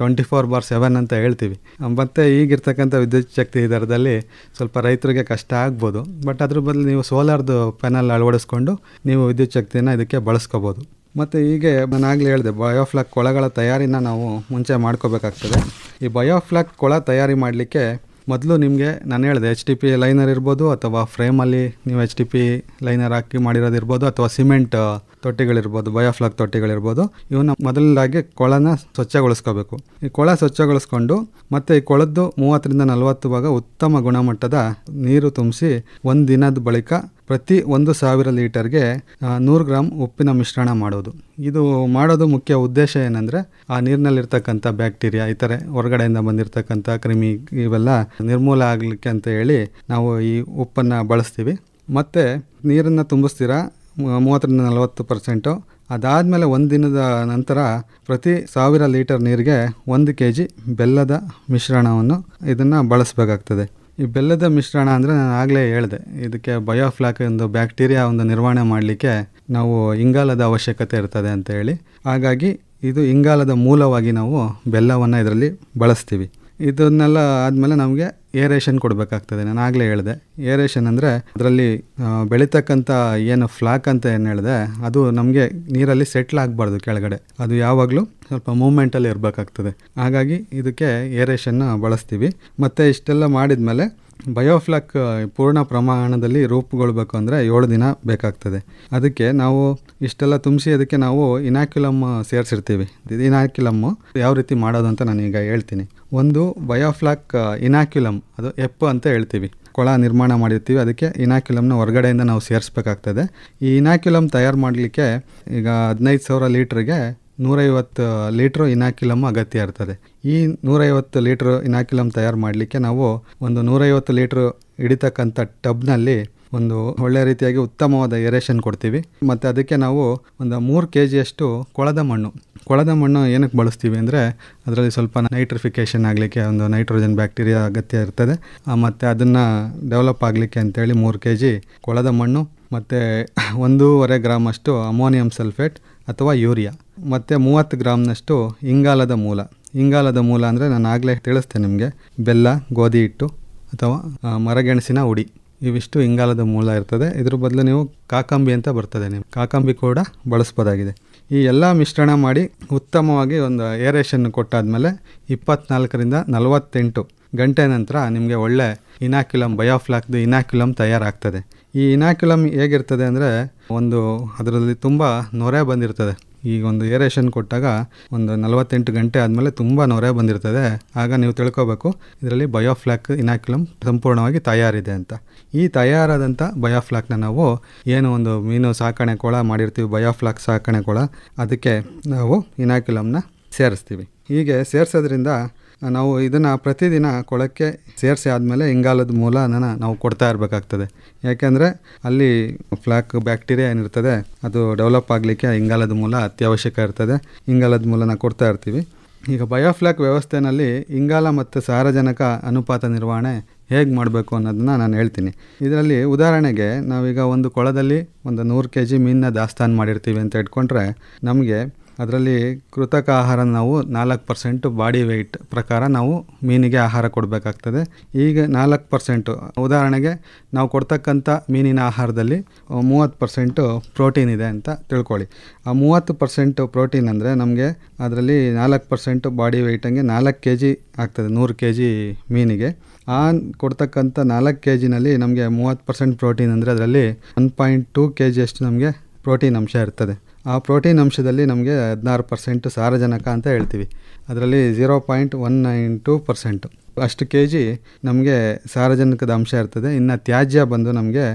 24/7 ಅಂತ ಹೇಳ್ತೀವಿ. ಮತ್ತು ಈಗಿರ್ತಕ್ಕಂಥ ವಿದ್ಯುತ್ ಶಕ್ತಿ ದರದಲ್ಲಿ ಸ್ವಲ್ಪ ರೈತರಿಗೆ ಕಷ್ಟ ಆಗ್ಬೋದು. ಬಟ್ ಅದ್ರ ಬದಲು ನೀವು ಸೋಲಾರ್ದು ಪ್ಯಾನಲ್ ಅಳವಡಿಸ್ಕೊಂಡು ನೀವು ವಿದ್ಯುತ್ ಶಕ್ತಿಯನ್ನು ಇದಕ್ಕೆ ಬಳಸ್ಕೋಬೋದು. ಮತ್ತು ಹೀಗೆ ನಾನಾಗಲೇ ಹೇಳಿದೆ ಬಯೋಫ್ಲಾಕ್ ಕೊಳಗಳ ತಯಾರಿನ ನಾವು ಮುಂಚೆ ಮಾಡ್ಕೋಬೇಕಾಗ್ತದೆ. ಈ ಬಯೋಫ್ಲಾಕ್ ಕೊಳ ತಯಾರಿ ಮಾಡಲಿಕ್ಕೆ ಮೊದಲು ನಿಮಗೆ ನಾನು ಹೇಳಿದೆ HDPE ಲೈನರ್ ಇರ್ಬೋದು, ಅಥವಾ ಫ್ರೇಮಲ್ಲಿ ನೀವು HDPE ಲೈನರ್ ಹಾಕಿ ಮಾಡಿರೋದಿರ್ಬೋದು, ಅಥವಾ ಸಿಮೆಂಟ್ ತೊಟ್ಟಿಗಳಿರ್ಬೋದು, ಬಯೋಫ್ಲಾಕ್ ತೊಟ್ಟಿಗಳಿರ್ಬೋದು. ಇವನ್ನ ಮೊದಲಾಗಿ ಕೊಳನ ಸ್ವಚ್ಛಗೊಳಿಸ್ಕೋಬೇಕು. ಈ ಕೊಳ ಸ್ವಚ್ಛಗೊಳಿಸ್ಕೊಂಡು ಮತ್ತು ಈ ಕೊಳದ್ದು 30-40 ಭಾಗ ಉತ್ತಮ ಗುಣಮಟ್ಟದ ನೀರು ತುಂಬಿಸಿ 1 ದಿನದ ಬಳಿಕ ಪ್ರತಿ 1,000 ಲೀಟರ್ಗೆ 100 ಗ್ರಾಮ್ ಉಪ್ಪಿನ ಮಿಶ್ರಣ ಮಾಡೋದು. ಇದು ಮಾಡೋದು ಮುಖ್ಯ ಉದ್ದೇಶ ಏನಂದರೆ ಆ ನೀರಿನಲ್ಲಿರ್ತಕ್ಕಂಥ ಬ್ಯಾಕ್ಟೀರಿಯಾ, ಇತರೆ ಹೊರಗಡೆಯಿಂದ ಬಂದಿರತಕ್ಕಂಥ ಕ್ರಿಮಿ ಇವೆಲ್ಲ ನಿರ್ಮೂಲ ಆಗಲಿಕ್ಕೆ ಅಂತ ಹೇಳಿ ನಾವು ಈ ಉಪ್ಪನ್ನು ಬಳಸ್ತೀವಿ. ಮತ್ತು ನೀರನ್ನು ತುಂಬಿಸ್ತೀರ 30-40%. ಅದಾದಮೇಲೆ 1 ದಿನದ ನಂತರ ಪ್ರತಿ 1000 ಲೀಟರ್ ನೀರಿಗೆ 1 kg ಬೆಲ್ಲದ ಮಿಶ್ರಣವನ್ನು ಇದನ್ನು ಬಳಸಬೇಕಾಗ್ತದೆ. ಈ ಬೆಲ್ಲದ ಮಿಶ್ರಣ ಅಂದರೆ ನಾನು ಆಗಲೇ ಹೇಳಿದೆ, ಇದಕ್ಕೆ ಬಯೋಫ್ಲಾಕ್ ಒಂದು ಬ್ಯಾಕ್ಟೀರಿಯಾ ಒಂದು ನಿರ್ವಹಣೆ ಮಾಡಲಿಕ್ಕೆ ನಾವು ಇಂಗಾಲದ ಅವಶ್ಯಕತೆ ಇರ್ತದೆ ಅಂತ ಹೇಳಿ. ಹಾಗಾಗಿ ಇದು ಇಂಗಾಲದ ಮೂಲವಾಗಿ ನಾವು ಬೆಲ್ಲವನ್ನು ಇದರಲ್ಲಿ ಬಳಸ್ತೀವಿ. ಇದನ್ನೆಲ್ಲ ಆದಮೇಲೆ ನಮಗೆ ಏರೇಷನ್ ಕೊಡಬೇಕಾಗ್ತದೆ. ನಾನು ಆಗಲೇ ಹೇಳಿದೆ ಏರೇಷನ್ ಅಂದರೆ ಅದರಲ್ಲಿ ಬೆಳೀತಕ್ಕಂಥ ಏನು ಫ್ಲಾಕ್ ಅಂತ ಏನು ಹೇಳಿದೆ ಅದು ನಮಗೆ ನೀರಲ್ಲಿ ಸೆಟ್ಲ್ ಆಗಬಾರ್ದು ಕೆಳಗಡೆ, ಅದು ಯಾವಾಗಲೂ ಸ್ವಲ್ಪ ಮೂಮೆಂಟಲ್ಲಿ ಇರಬೇಕಾಗ್ತದೆ. ಹಾಗಾಗಿ ಇದಕ್ಕೆ ಏರೇಷನ್ನ ಬಳಸ್ತೀವಿ. ಮತ್ತು ಇಷ್ಟೆಲ್ಲ ಮಾಡಿದ ಮೇಲೆ ಬಯೋಫ್ಲಾಕ್ ಪೂರ್ಣ ಪ್ರಮಾಣದಲ್ಲಿ ರೂಪುಗೊಳ್ಬೇಕು ಅಂದರೆ 7 ದಿನ ಬೇಕಾಗ್ತದೆ. ಅದಕ್ಕೆ ನಾವು ಇಷ್ಟೆಲ್ಲ ತುಂಬಿಸಿ ಅದಕ್ಕೆ ನಾವು ಇನಾಕ್ಯುಲಮ್ ಸೇರಿಸಿರ್ತೀವಿ. ಇನಾಕ್ಯುಲಮ್ಮು ಯಾವ ರೀತಿ ಮಾಡೋದು ಅಂತ ನಾನೀಗ ಹೇಳ್ತೀನಿ. ಒಂದು ಬಯೋಫ್ಲಾಕ್ ಇನಾಕ್ಯುಲಮ್, ಅದು ಎಪ್ ಅಂತ ಹೇಳ್ತೀವಿ. ಕೊಳ ನಿರ್ಮಾಣ ಮಾಡಿರ್ತೀವಿ ಅದಕ್ಕೆ ಇನಾಕ್ಯುಲಮ್ನ ಹೊರಗಡೆಯಿಂದ ನಾವು ಸೇರಿಸ್ಬೇಕಾಗ್ತದೆ. ಈ ಇನಾಕ್ಯುಲಮ್ ತಯಾರು ಮಾಡಲಿಕ್ಕೆ ಈಗ 15,000 ಲೀಟ್ರಿಗೆ 150 ಲೀಟ್ರ್ ಇನಾಕ್ಯುಲಮ್ ಅಗತ್ಯ ಇರ್ತದೆ. ಈ 150 ಲೀಟ್ರ್ ಇನಾಕ್ಯುಲಮ್ ತಯಾರು ಮಾಡಲಿಕ್ಕೆ ನಾವು ಒಂದು 150 ಲೀಟ್ರ್ ಹಿಡಿತಕ್ಕಂಥ ಟಬ್ನಲ್ಲಿ ಒಂದು ಒಳ್ಳೆ ರೀತಿಯಾಗಿ ಉತ್ತಮವಾದ ಏರೇಷನ್ ಕೊಡ್ತೀವಿ. ಮತ್ತು ಅದಕ್ಕೆ ನಾವು ಒಂದು 3 kg ಕೊಳದ ಮಣ್ಣು ಏನಕ್ಕೆ ಬಳಸ್ತೀವಿ ಅಂದರೆ ಅದರಲ್ಲಿ ಸ್ವಲ್ಪ ನೈಟ್ರಿಫಿಕೇಷನ್ ಆಗಲಿಕ್ಕೆ ಒಂದು ನೈಟ್ರೋಜನ್ ಬ್ಯಾಕ್ಟೀರಿಯಾ ಅಗತ್ಯ ಇರ್ತದೆ. ಮತ್ತು ಅದನ್ನು ಡೆವಲಪ್ ಆಗಲಿಕ್ಕೆ ಅಂತೇಳಿ 3 kg ಕೊಳದ ಮಣ್ಣು ಮತ್ತು 1.5 ಗ್ರಾಮಷ್ಟು ಅಮೋನಿಯಂ ಸಲ್ಫೇಟ್ ಅಥವಾ ಯೂರಿಯಾ ಮತ್ತು 30 ಗ್ರಾಮ್ನಷ್ಟು ಇಂಗಾಲದ ಮೂಲ ಅಂದರೆ ನಾನು ಆಗಲೇ ತಿಳಿಸ್ತೇನೆ ನಿಮಗೆ, ಬೆಲ್ಲ, ಗೋಧಿ ಹಿಟ್ಟು ಅಥವಾ ಮರಗೆಣಸಿನ ಹುಡಿ, ಇವಿಷ್ಟು ಇಂಗಾಲದ ಮೂಲ ಇರ್ತದೆ. ಇದ್ರ ಬದಲು ನೀವು ಕಾಕಂಬಿ ಅಂತ ಬರ್ತದೆ, ನೀವು ಕಾಕಂಬಿ ಕೂಡ ಬಳಸ್ಬೋದಾಗಿದೆ. ಈ ಎಲ್ಲ ಮಿಶ್ರಣ ಮಾಡಿ ಉತ್ತಮವಾಗಿ ಒಂದು ಏರೇಷನ್ ಕೊಟ್ಟಾದಮೇಲೆ 24ರಿಂದ 48 ಗಂಟೆ ನಂತರ ನಿಮಗೆ ಒಳ್ಳೆ ಬಯೋಫ್ಲಾಕ್ದು ಇನಾಕ್ಯುಲಮ್ ತಯಾರಾಗ್ತದೆ. ಈ ಇನಾಕ್ಯುಲಮ್ ಹೇಗಿರ್ತದೆ ಅಂದರೆ ಅದರಲ್ಲಿ ತುಂಬ ನೊರೆ ಬಂದಿರ್ತದೆ. ಈಗ ಒಂದು ಏರೇಷನ್ ಕೊಟ್ಟಾಗ ಒಂದು 48 ಗಂಟೆ ಆದಮೇಲೆ ತುಂಬ ನೊರೆ ಬಂದಿರ್ತದೆ. ಆಗ ನೀವು ತಿಳ್ಕೊಬೇಕು ಇದರಲ್ಲಿ ಬಯೋಫ್ಲಾಕ್ ಇನಾಕ್ಯುಲಮ್ ಸಂಪೂರ್ಣವಾಗಿ ತಯಾರಿದೆ ಅಂತ. ಈ ತಯಾರಾದಂಥ ಬಯೋಫ್ಲಾಕ್ನ ನಾವು ಒಂದು ಮೀನು ಸಾಕಣೆ ಕೊಳ ಮಾಡಿರ್ತೀವಿ, ಬಯೋಫ್ಲಾಕ್ ಸಾಕಣೆ ಕೊಳ, ಅದಕ್ಕೆ ನಾವು ಇನಾಕ್ಯುಲಮ್ನ ಸೇರಿಸ್ತೀವಿ. ಹೀಗೆ ಸೇರಿಸೋದ್ರಿಂದ ನಾವು ಇದನ್ನು ಪ್ರತಿದಿನ ಕೊಳಕ್ಕೆ ಸೇರಿಸಿ ಆದಮೇಲೆ ಇಂಗಾಲದ ಮೂಲನ ನಾವು ಕೊಡ್ತಾ ಇರಬೇಕಾಗ್ತದೆ. ಯಾಕೆಂದರೆ ಅಲ್ಲಿ ಫ್ಲಾಕ್ ಬ್ಯಾಕ್ಟೀರಿಯಾ ಏನಿರ್ತದೆ ಅದು ಡೆವಲಪ್ ಆಗಲಿಕ್ಕೆ ಇಂಗಾಲದ ಮೂಲ ಅತ್ಯವಶ್ಯಕ ಇರ್ತದೆ. ಇಂಗಾಲದ ಮೂಲನ ಕೊಡ್ತಾ ಇರ್ತೀವಿ. ಈಗ ಬಯೋಫ್ಲಾಕ್ ವ್ಯವಸ್ಥೆಯಲ್ಲಿ ಇಂಗಾಲ ಮತ್ತು ಸಾರಜನಕ ಅನುಪಾತ ನಿರ್ವಹಣೆ ಹೇಗೆ ಮಾಡಬೇಕು ಅನ್ನೋದನ್ನ ನಾನು ಹೇಳ್ತೀನಿ. ಇದರಲ್ಲಿ ಉದಾಹರಣೆಗೆ ನಾವೀಗ ಒಂದು ಕೊಳದಲ್ಲಿ ಒಂದು 100 kg ಮೀನನ್ನ ದಾಸ್ತಾನು ಮಾಡಿರ್ತೀವಿ ಅಂತ ಇಟ್ಕೊಂಡ್ರೆ ನಮಗೆ ಅದರಲ್ಲಿ ಕೃತಕ ಆಹಾರ ನಾವು 4% ಬಾಡಿ ವೆಯ್ಟ್ ಪ್ರಕಾರ ನಾವು ಮೀನಿಗೆ ಆಹಾರ ಕೊಡಬೇಕಾಗ್ತದೆ. ಈಗ 4%, ಉದಾಹರಣೆಗೆ ನಾವು ಕೊಡ್ತಕ್ಕಂಥ ಮೀನಿನ ಆಹಾರದಲ್ಲಿ 30% ಪ್ರೋಟೀನ್ ಇದೆ ಅಂತ ತಿಳ್ಕೊಳ್ಳಿ. ಆ 30% ಪ್ರೋಟೀನ್ ಅಂದರೆ ನಮಗೆ ಅದರಲ್ಲಿ 4% ಬಾಡಿ ವೆಯ್ಟಂಗೆ 4 kg ಆಗ್ತದೆ 100 kg ಮೀನಿಗೆ. ಆ ಕೊಡ್ತಕ್ಕಂಥ 4 kgನಲ್ಲಿ ನಮಗೆ 30% ಪ್ರೋಟೀನ್ ಅಂದರೆ ಅದರಲ್ಲಿ 1.2 kg ಅಷ್ಟು ನಮಗೆ ಪ್ರೋಟೀನ್ ಅಂಶ ಇರ್ತದೆ. ಆ ಪ್ರೋಟೀನ್ ಅಂಶದಲ್ಲಿ ನಮಗೆ 16% ಸಾರಜನಕ ಅಂತ ಹೇಳ್ತೀವಿ. ಅದರಲ್ಲಿ 0.192% ಅಷ್ಟು kg ನಮಗೆ ಸಾರಜನಕದ ಅಂಶ ಇರ್ತದೆ. ಇನ್ನು ತ್ಯಾಜ್ಯ ಬಂದು ನಮಗೆ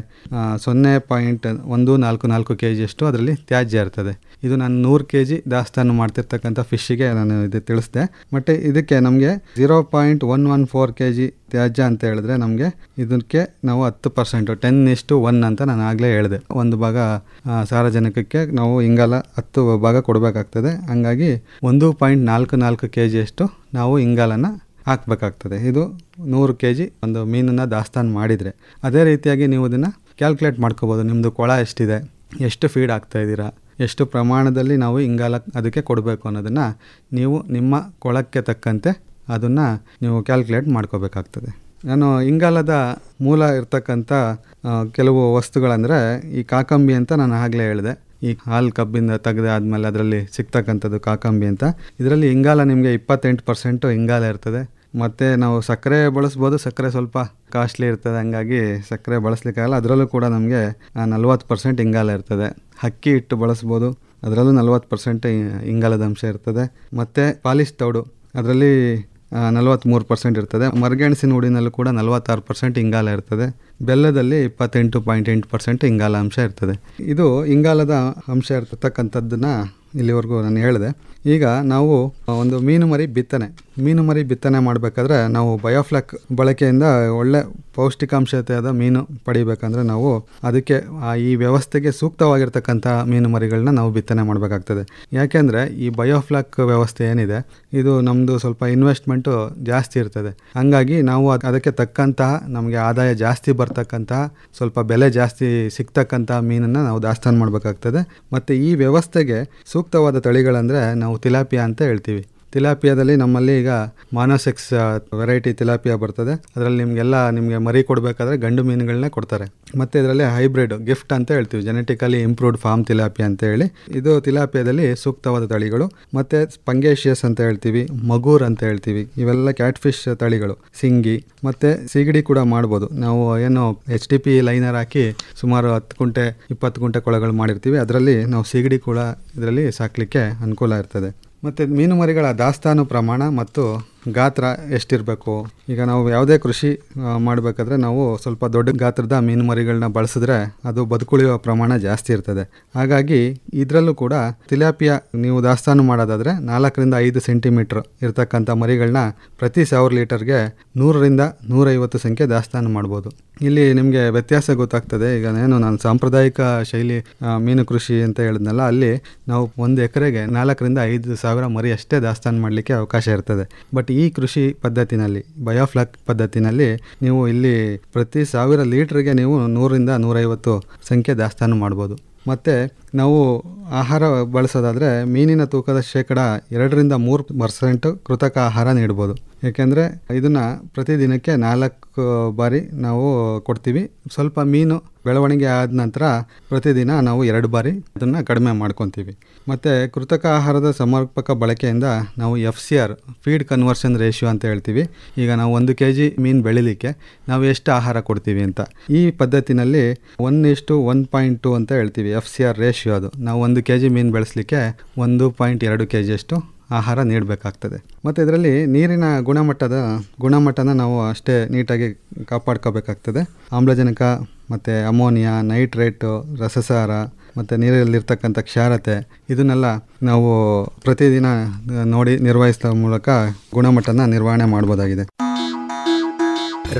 0.144 kg ಅಷ್ಟು ಅದರಲ್ಲಿ ತ್ಯಾಜ್ಯ ಇರ್ತದೆ. ಇದು ನಾನು 100 kg ದಾಸ್ತಾನು ಮಾಡ್ತಿರ್ತಕ್ಕಂಥ ಫಿಶ್ಶಿಗೆ ನಾನು ಇದು ತಿಳಿಸಿದೆ. ಮತ್ತು ಇದಕ್ಕೆ ನಮಗೆ 0.114 kg ತ್ಯಾಜ್ಯ ಅಂತ ಹೇಳಿದ್ರೆ ನಮಗೆ ಇದಕ್ಕೆ ನಾವು 10%, 10:1 ಅಂತ ನಾನು ಆಗಲೇ ಹೇಳಿದೆ. ಒಂದು ಭಾಗ ಸಾರಜನಕಕ್ಕೆ ನಾವು ಇಂಗಾಲ 10 ಭಾಗ ಕೊಡಬೇಕಾಗ್ತದೆ. ಹಂಗಾಗಿ 1.44 kg ಅಷ್ಟು ನಾವು ಇಂಗಾಲನ ಹಾಕಬೇಕಾಗ್ತದೆ. ಇದು 100 kg ಒಂದು ಮೀನನ್ನು ದಾಸ್ತಾನು ಮಾಡಿದರೆ. ಅದೇ ರೀತಿಯಾಗಿ ನೀವು ಇದನ್ನು ಕ್ಯಾಲ್ಕುಲೇಟ್ ಮಾಡ್ಕೋಬೋದು. ನಿಮ್ಮದು ಕೊಳ ಎಷ್ಟಿದೆ, ಎಷ್ಟು ಫೀಡ್ ಆಗ್ತಾಯಿದ್ದೀರಾ, ಎಷ್ಟು ಪ್ರಮಾಣದಲ್ಲಿ ನಾವು ಇಂಗಾಲ ಅದಕ್ಕೆ ಕೊಡಬೇಕು ಅನ್ನೋದನ್ನು ನೀವು ನಿಮ್ಮ ಕೊಳಕ್ಕೆ ತಕ್ಕಂತೆ ಅದನ್ನು ನೀವು ಕ್ಯಾಲ್ಕುಲೇಟ್ ಮಾಡ್ಕೋಬೇಕಾಗ್ತದೆ. ನಾನು ಇಂಗಾಲದ ಮೂಲ ಇರ್ತಕ್ಕಂಥ ಕೆಲವು ವಸ್ತುಗಳಂದರೆ ಈ ಕಾಕಂಬಿ ಅಂತ ನಾನು ಆಗಲೇ ಹೇಳಿದೆ. ಈ ಹಾಲು ಕಬ್ಬಿಂದ ತೆಗೆದು ಆದಮೇಲೆ ಅದರಲ್ಲಿ ಸಿಗ್ತಕ್ಕಂಥದ್ದು ಕಾಕಂಬಿ ಅಂತ. ಇದರಲ್ಲಿ ಇಂಗಾಲ ನಿಮಗೆ 28% ಇಂಗಾಲ ಇರ್ತದೆ. ಮತ್ತು ನಾವು ಸಕ್ಕರೆ ಬಳಸ್ಬೋದು, ಸಕ್ಕರೆ ಸ್ವಲ್ಪ ಕಾಸ್ಟ್ಲಿ ಇರ್ತದೆ, ಹಂಗಾಗಿ ಸಕ್ಕರೆ ಬಳಸಲಿಕ್ಕಾಗಲ್ಲ. ಅದರಲ್ಲೂ ಕೂಡ ನಮಗೆ 40% ಇಂಗಾಲ ಇರ್ತದೆ. ಅಕ್ಕಿ ಹಿಟ್ಟು ಬಳಸ್ಬೋದು, ಅದರಲ್ಲೂ 40% ಇಂಗಾಲದ ಅಂಶ ಇರ್ತದೆ. ಮತ್ತು ಪಾಲಿಶ್ ತೌಡು ಅದರಲ್ಲಿ 43% ಇರ್ತದೆ. ಮರಗೆಣಸಿನ ಹುಡಿನಲ್ಲೂ ಕೂಡ 46% ಇಂಗಾಲ ಇರ್ತದೆ. ಬೆಲ್ಲದಲ್ಲಿ 28.8% ಇಂಗಾಲ ಅಂಶ ಇರ್ತದೆ. ಇದು ಇಂಗಾಲದ ಅಂಶ ಇರ್ತಕ್ಕಂಥದ್ದನ್ನು ಇಲ್ಲಿವರೆಗೂ ನಾನು ಹೇಳಿದೆ. ಈಗ ನಾವು ಒಂದು ಮೀನು ಮರಿ ಬಿತ್ತನೆ ಮಾಡಬೇಕಾದ್ರೆ ನಾವು ಬಯೋಫ್ಲಾಕ್ ಬಳಕೆಯಿಂದ ಒಳ್ಳೆ ಪೌಷ್ಟಿಕಾಂಶತೆಯಾದ ಮೀನು ಪಡಿಬೇಕಂದ್ರೆ ನಾವು ಅದಕ್ಕೆ ಈ ವ್ಯವಸ್ಥೆಗೆ ಸೂಕ್ತವಾಗಿರ್ತಕ್ಕಂಥ ಮೀನು ಮರಿಗಳನ್ನ ನಾವು ಬಿತ್ತನೆ ಮಾಡಬೇಕಾಗ್ತದೆ. ಯಾಕೆಂದರೆ ಈ ಬಯೋಫ್ಲಾಕ್ ವ್ಯವಸ್ಥೆ ಏನಿದೆ ಇದು ನಮ್ಮದು ಸ್ವಲ್ಪ ಇನ್ವೆಸ್ಟ್ಮೆಂಟು ಜಾಸ್ತಿ ಇರ್ತದೆ. ಹಂಗಾಗಿ ನಾವು ಅದಕ್ಕೆ ತಕ್ಕಂತಹ ನಮಗೆ ಆದಾಯ ಜಾಸ್ತಿ ಬರ್ತಕ್ಕಂತಹ ಸ್ವಲ್ಪ ಬೆಲೆ ಜಾಸ್ತಿ ಸಿಗ್ತಕ್ಕಂಥ ಮೀನನ್ನು ನಾವು ದಾಸ್ತಾನು ಮಾಡಬೇಕಾಗ್ತದೆ. ಮತ್ತು ಈ ವ್ಯವಸ್ಥೆಗೆ ಸೂಕ್ತವಾದ ತಳಿಗಳಂದರೆ ನಾವು ತಿಲಾಪಿಯಾ ಅಂತ ಹೇಳ್ತೀವಿ. ತಿಲಾಪಿಯಾದಲ್ಲಿ ನಮ್ಮಲ್ಲಿ ಈಗ ಮಾನೋಸೆಕ್ಸ್ ವೆರೈಟಿ ತಿಲಾಪಿಯಾ ಬರ್ತದೆ. ಅದರಲ್ಲಿ ನಿಮಗೆ ಮರಿ ಕೊಡಬೇಕಾದ್ರೆ ಗಂಡು ಮೀನುಗಳನ್ನೇ ಕೊಡ್ತಾರೆ. ಮತ್ತು ಇದರಲ್ಲಿ ಹೈಬ್ರಿಡ್ ಗಿಫ್ಟ್ ಅಂತ ಹೇಳ್ತೀವಿ, ಜೆನೆಟಿಕಲಿ ಇಂಪ್ರೂವ್ಡ್ ಫಾರ್ಮ್ ತಿಲಾಪಿಯಾ ಅಂತ ಹೇಳಿ. ಇದು ತಿಲಾಪಿಯಾದಲ್ಲಿ ಸೂಕ್ತವಾದ ತಳಿಗಳು. ಮತ್ತು ಸ್ಪಂಗೇಶಿಯಸ್ ಅಂತ ಹೇಳ್ತೀವಿ, ಮಗೂರ್ ಅಂತ ಹೇಳ್ತೀವಿ. ಇವೆಲ್ಲ ಕ್ಯಾಟ್ ಫಿಶ್ ತಳಿಗಳು. ಸಿಂಗಿ ಮತ್ತು ಸಿಗಡಿ ಕೂಡ ಮಾಡ್ಬೋದು. ನಾವು HDP ಲೈನರ್ ಹಾಕಿ ಸುಮಾರು 10 ಗುಂಟೆ 20 ಗುಂಟೆ ಕೊಳಗಳು ಮಾಡಿರ್ತೀವಿ. ಅದರಲ್ಲಿ ನಾವು ಸಿಗಡಿ ಕೂಡ ಇದರಲ್ಲಿ ಸಾಕಲಿಕ್ಕೆ ಅನುಕೂಲ ಇರ್ತದೆ. ಮತ್ತು ಮೀನು ಮರಿಗಳ ದಾಸ್ತಾನು ಪ್ರಮಾಣ ಮತ್ತು ಗಾತ್ರ ಎಷ್ಟಿರಬೇಕು. ಈಗ ನಾವು ಯಾವುದೇ ಕೃಷಿ ಮಾಡಬೇಕಾದ್ರೆ ನಾವು ಸ್ವಲ್ಪ ದೊಡ್ಡ ಗಾತ್ರದ ಮೀನು ಮರಿಗಳನ್ನ ಬಳಸಿದ್ರೆ ಅದು ಬದುಕುಳಿಯುವ ಪ್ರಮಾಣ ಜಾಸ್ತಿ ಇರ್ತದೆ. ಹಾಗಾಗಿ ಇದರಲ್ಲೂ ಕೂಡ ತಿಲಾಪಿಯಾ ನೀವು ದಾಸ್ತಾನು ಮಾಡೋದಾದರೆ 4-5 ಸೆಂಟಿಮೀಟ್ರ್ ಇರ್ತಕ್ಕಂಥ ಮರಿಗಳನ್ನ ಪ್ರತಿ 1000 ಲೀಟರ್ಗೆ 100ರಿಂದ 150 ಸಂಖ್ಯೆ ದಾಸ್ತಾನು ಮಾಡ್ಬೋದು. ಇಲ್ಲಿ ನಿಮಗೆ ವ್ಯತ್ಯಾಸ ಗೊತ್ತಾಗ್ತದೆ. ಈಗ ನಾನು ಸಾಂಪ್ರದಾಯಿಕ ಶೈಲಿ ಮೀನು ಕೃಷಿ ಅಂತ ಹೇಳಿದ್ನಲ್ಲ, ಅಲ್ಲಿ ನಾವು 1 ಎಕರೆಗೆ 4-5 ಸಾವಿರ ಮರಿ ಅಷ್ಟೇ ದಾಸ್ತಾನು ಮಾಡಲಿಕ್ಕೆ ಅವಕಾಶ ಇರ್ತದೆ. ಬಟ್ ಈ ಕೃಷಿ ಪದ್ಧತಿನಲ್ಲಿ, ಬಯೋಫ್ಲಾಕ್ ಪದ್ಧತಿನಲ್ಲಿ, ನೀವು ಇಲ್ಲಿ ಪ್ರತಿ 1000 ಲೀಟ್ರಿಗೆ ನೀವು 100ರಿಂದ 150 ಸಂಖ್ಯೆ ದಾಸ್ತಾನು ಮಾಡ್ಬೋದು. ಮತ್ತು ನಾವು ಆಹಾರ ಬಳಸೋದಾದರೆ ಮೀನಿನ ತೂಕದ 2-3% ಕೃತಕ ಆಹಾರ ನೀಡ್ಬೋದು. ಏಕೆಂದರೆ ಇದನ್ನು ಪ್ರತಿದಿನಕ್ಕೆ 4 ಬಾರಿ ನಾವು ಕೊಡ್ತೀವಿ. ಸ್ವಲ್ಪ ಮೀನು ಬೆಳವಣಿಗೆ ಆದ ನಂತರ ಪ್ರತಿದಿನ ನಾವು 2 ಬಾರಿ ಅದನ್ನು ಕಡಿಮೆ ಮಾಡ್ಕೊತೀವಿ. ಮತ್ತು ಕೃತಕ ಆಹಾರದ ಸಮರ್ಪಕ ಬಳಕೆಯಿಂದ ನಾವು FCR, ಫೀಡ್ ಕನ್ವರ್ಷನ್ ರೇಷಿಯೋ ಅಂತ ಹೇಳ್ತೀವಿ. ಈಗ ನಾವು 1 kg ಮೀನು ಬೆಳಿಲಿಕ್ಕೆ ನಾವು ಎಷ್ಟು ಆಹಾರ ಕೊಡ್ತೀವಿ ಅಂತ. ಈ ಪದ್ಧತಿನಲ್ಲಿ 1:1.2 ಅಂತ ಹೇಳ್ತೀವಿ FCR ರೇಷಿಯೋ. ಅದು ನಾವು 1 kg ಮೀನು ಬೆಳೆಸಲಿಕ್ಕೆ 1.2 kg ಅಷ್ಟು ಆಹಾರ ನೀಡಬೇಕಾಗ್ತದೆ. ಮತ್ತು ಇದರಲ್ಲಿ ನೀರಿನ ಗುಣಮಟ್ಟನ ನಾವು ಅಷ್ಟೇ ನೀಟಾಗಿ ಕಾಪಾಡ್ಕೋಬೇಕಾಗ್ತದೆ. ಆಮ್ಲಜನಕ ಮತ್ತು ಅಮೋನಿಯಾ, ನೈಟ್ರೇಟು, ರಸಸಾರ ಮತ್ತು ನೀರಲ್ಲಿರ್ತಕ್ಕಂಥ ಕ್ಷಾರತೆ, ಇದನ್ನೆಲ್ಲ ನಾವು ಪ್ರತಿದಿನ ನೋಡಿ ನಿರ್ವಹಿಸುವ ಮೂಲಕ ಗುಣಮಟ್ಟನ ನಿರ್ವಹಣೆ ಮಾಡ್ಬೋದಾಗಿದೆ.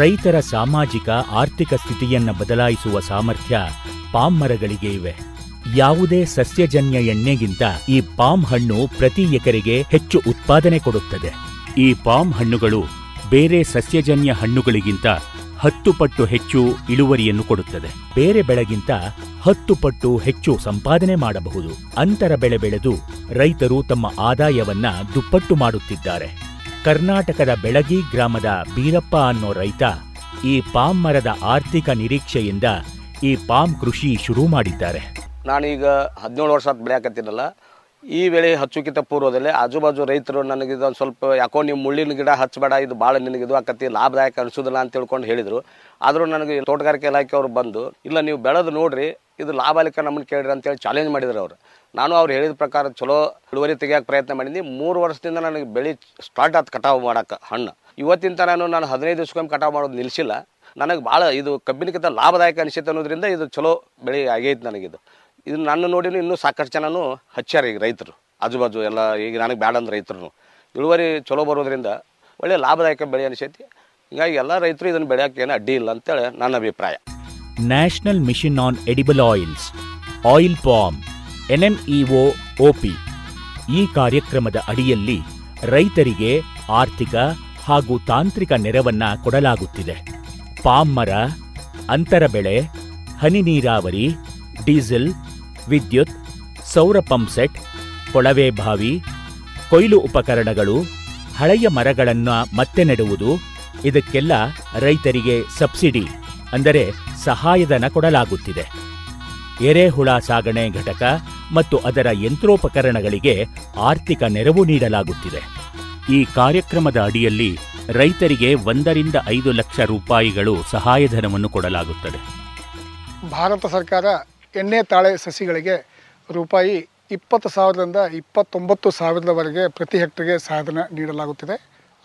ರೈತರ ಸಾಮಾಜಿಕ ಆರ್ಥಿಕ ಸ್ಥಿತಿಯನ್ನು ಬದಲಾಯಿಸುವ ಸಾಮರ್ಥ್ಯ ಪಾಮ್ ಮರಗಳಿಗೆ ಇವೆ. ಯಾವುದೇ ಸಸ್ಯಜನ್ಯ ಎಣ್ಣೆಗಿಂತ ಈ ಪಾಮ್ ಹಣ್ಣು ಪ್ರತಿ ಎಕರೆಗೆ ಹೆಚ್ಚು ಉತ್ಪಾದನೆ ಕೊಡುತ್ತದೆ. ಈ ಪಾಮ್ ಹಣ್ಣುಗಳು ಬೇರೆ ಸಸ್ಯಜನ್ಯ ಹಣ್ಣುಗಳಿಗಿಂತ 10 ಪಟ್ಟು ಹೆಚ್ಚು ಇಳುವರಿಯನ್ನು ಕೊಡುತ್ತದೆ. ಬೇರೆ ಬೆಳೆಗಿಂತ 10 ಪಟ್ಟು ಹೆಚ್ಚು ಸಂಪಾದನೆ ಮಾಡಬಹುದು. ಅಂತರ ಬೆಳೆ ಬೆಳೆದು ರೈತರು ತಮ್ಮ ಆದಾಯವನ್ನ ದುಪ್ಪಟ್ಟು ಮಾಡುತ್ತಿದ್ದಾರೆ. ಕರ್ನಾಟಕದ ಬೆಳಗಿ ಗ್ರಾಮದ ಬೀರಪ್ಪ ಅನ್ನೋ ರೈತ ಈ ಪಾಮ್ ಮರದ ಆರ್ಥಿಕ ನಿರೀಕ್ಷೆಯಿಂದ ಈ ಪಾಮ್ ಕೃಷಿ ಶುರು ಮಾಡಿದ್ದಾರೆ. ನಾನೀಗ 17 ವರ್ಷ ಬೆಳೆಯಾಕತ್ತೀನಲ್ಲ, ಈ ವೇಳೆ ಹಚ್ಚುಕಿತ ಪೂರ್ವದಲ್ಲೇ ಆಜುಬಾಜು ರೈತರು ನನಗೆ ಇದೊಂದು ಸ್ವಲ್ಪ ಯಾಕೋ ನೀವು ಮುಳ್ಳಿನ ಗಿಡ ಹಚ್ಚಬೇಡ, ಇದು ಭಾಳ ನಿನಗೆ ಇದು ಆಕತಿ, ಲಾಭದಾಯಕ ಅನಿಸೋದಿಲ್ಲ ಅಂತ ತಿಳ್ಕೊಂಡು ಹೇಳಿದರು. ಆದರೂ ನನಗೆ ತೋಟಗಾರಿಕೆ ಇಲಾಖೆಯವರು ಬಂದು, ಇಲ್ಲ ನೀವು ಬೆಳೆದು ನೋಡ್ರಿ, ಇದು ಲಾಭಾಲಿಕ ನಮ್ಮನ್ನು ಕೇಳ್ರಿ ಅಂತೇಳಿ ಚಾಲೆಂಜ್ ಮಾಡಿದ್ರು ಅವರು. ನಾನು ಅವ್ರು ಹೇಳಿದ ಪ್ರಕಾರ ಚಲೋ ಇಳುವರಿ ತೆಗಿಯೋಕೆ ಪ್ರಯತ್ನ ಮಾಡಿದ್ದೆ. 3 ವರ್ಷದಿಂದ ನನಗೆ ಬೆಳೆ ಸ್ಟಾರ್ಟ್ ಆಯ್ತು ಕಟಾವು ಮಾಡೋಕೆ ಹಣ್ಣು. ಇವತ್ತಿನ ನಾನು 15 ದಿವಸಕ್ಕೊಮ್ಮೆ ಕಟಾವು ಮಾಡೋದು ನಿಲ್ಲಿಸಿಲ್ಲ. ನನಗೆ ಭಾಳ ಇದು ಕಬ್ಬಿನಕ್ಕಿಂತ ಲಾಭದಾಯಕ ಅನಿಸುತ್ತೆ ಅನ್ನೋದ್ರಿಂದ ಇದು ಚಲೋ ಬೆಳೆ ಆಗೈತೆ ನನಗಿದು. ಇದು ನನ್ನ ನೋಡಿ ಇನ್ನೂ ಸಾಕಷ್ಟು ಜನನು ಹಚ್ಚಾರ ಈಗ ರೈತರು, ಆಜುಬಾಜು ಎಲ್ಲ. ಈಗ ನನಗೆ ಬ್ಯಾಡ ಅಂದ್ರೆ ರೈತರು ಇಳುವರಿ ಚಲೋ ಬರೋದ್ರಿಂದ ಒಳ್ಳೆ ಲಾಭದಾಯಕ ಬೆಳೆ ಅನಿಸೈತಿ. ಹೀಗಾಗಿ ಎಲ್ಲ ರೈತರು ಇದನ್ನು ಬೆಳೆಯೋಕೆ ಏನು ಅಡ್ಡಿ ಇಲ್ಲ ಅಂತೇಳಿ ನನ್ನ ಅಭಿಪ್ರಾಯ. National mission on edible oils, oil palm, NMEO OP ಈ ಕಾರ್ಯಕ್ರಮದ ಅಡಿಯಲ್ಲಿ ರೈತರಿಗೆ ಆರ್ಥಿಕ ಹಾಗೂ ತಾಂತ್ರಿಕ ನೆರವನ್ನ ಕೊಡಲಾಗುತ್ತಿದೆ. ಪಾಮ್ ಮರ, ಅಂತರ ಬೆಳೆ, ಹನಿ ನೀರಾವರಿ, ಡೀಸೆಲ್, ವಿದ್ಯುತ್, ಸೌರ ಪಂಪ್ಸೆಟ್, ಕೊಳವೆ ಬಾವಿ, ಕೊಯ್ಲು ಉಪಕರಣಗಳು, ಹಳೆಯ ಮರಗಳನ್ನು ಮತ್ತೆ ನೆಡುವುದು, ಇದಕ್ಕೆಲ್ಲ ರೈತರಿಗೆ ಸಬ್ಸಿಡಿ ಅಂದರೆ ಸಹಾಯಧನ ಕೊಡಲಾಗುತ್ತಿದೆ. ಎರೆಹುಳ ಸಾಗಣೆ ಘಟಕ ಮತ್ತು ಅದರ ಯಂತ್ರೋಪಕರಣಗಳಿಗೆ ಆರ್ಥಿಕ ನೆರವು ನೀಡಲಾಗುತ್ತಿದೆ. ಈ ಕಾರ್ಯಕ್ರಮದ ಅಡಿಯಲ್ಲಿ ರೈತರಿಗೆ 1-5 ಲಕ್ಷ ರೂಪಾಯಿಗಳು ಸಹಾಯಧನವನ್ನು ಕೊಡಲಾಗುತ್ತದೆ. ಭಾರತ ಸರ್ಕಾರ ಎಣ್ಣೆ ತಾಳೆ ಸಸಿಗಳಿಗೆ ರೂಪಾಯಿ 20,000ರಿಂದ 29,000ವರೆಗೆ ಪ್ರತಿ ಹೆಕ್ಟರ್ಗೆ ಸಹಾಯಧನ ನೀಡಲಾಗುತ್ತಿದೆ.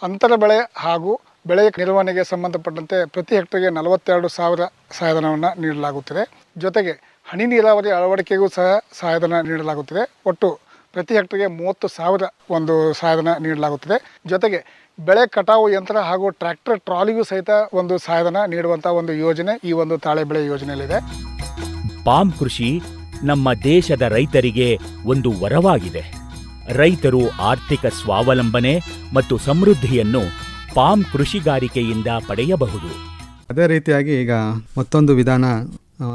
ಅಂತರ ಬೆಳೆ ಹಾಗೂ ಬೆಳೆ ನಿರ್ವಹಣೆಗೆ ಸಂಬಂಧಪಟ್ಟಂತೆ ಪ್ರತಿ ಹೆಕ್ಟರ್ಗೆ 42,000 ಸಹಾಯಧನವನ್ನು ನೀಡಲಾಗುತ್ತಿದೆ. ಜೊತೆಗೆ ಹನಿ ನೀರಾವರಿ ಅಳವಡಿಕೆಗೂ ಸಹ ಸಹಾಯಧನ ನೀಡಲಾಗುತ್ತಿದೆ. ಒಟ್ಟು ಪ್ರತಿ ಹೆಕ್ಟರ್ಗೆ 30,000 ಒಂದು ಸಹಾಯಧನ ನೀಡಲಾಗುತ್ತಿದೆ. ಜೊತೆಗೆ ಬೆಳೆ ಕಟಾವು ಯಂತ್ರ ಹಾಗೂ ಟ್ರ್ಯಾಕ್ಟರ್ ಟ್ರಾಲಿಗೂ ಸಹಿತ ಒಂದು ಸಹಾಯಧನ ನೀಡುವಂಥ ಒಂದು ಯೋಜನೆ ಈ ಒಂದು ತಾಳೆ ಬೆಳೆ ಯೋಜನೆಯಲ್ಲಿದೆ. ಪಾಮ್ ಕೃಷಿ ನಮ್ಮ ದೇಶದ ರೈತರಿಗೆ ಒಂದು ವರವಾಗಿದೆ. ರೈತರು ಆರ್ಥಿಕ ಸ್ವಾವಲಂಬನೆ ಮತ್ತು ಸಮೃದ್ಧಿಯನ್ನು ಪಾಮ್ ಕೃಷಿಗಾರಿಕೆಯಿಂದ ಪಡೆಯಬಹುದು. ಅದೇ ರೀತಿಯಾಗಿ ಈಗ ಮತ್ತೊಂದು ವಿಧಾನ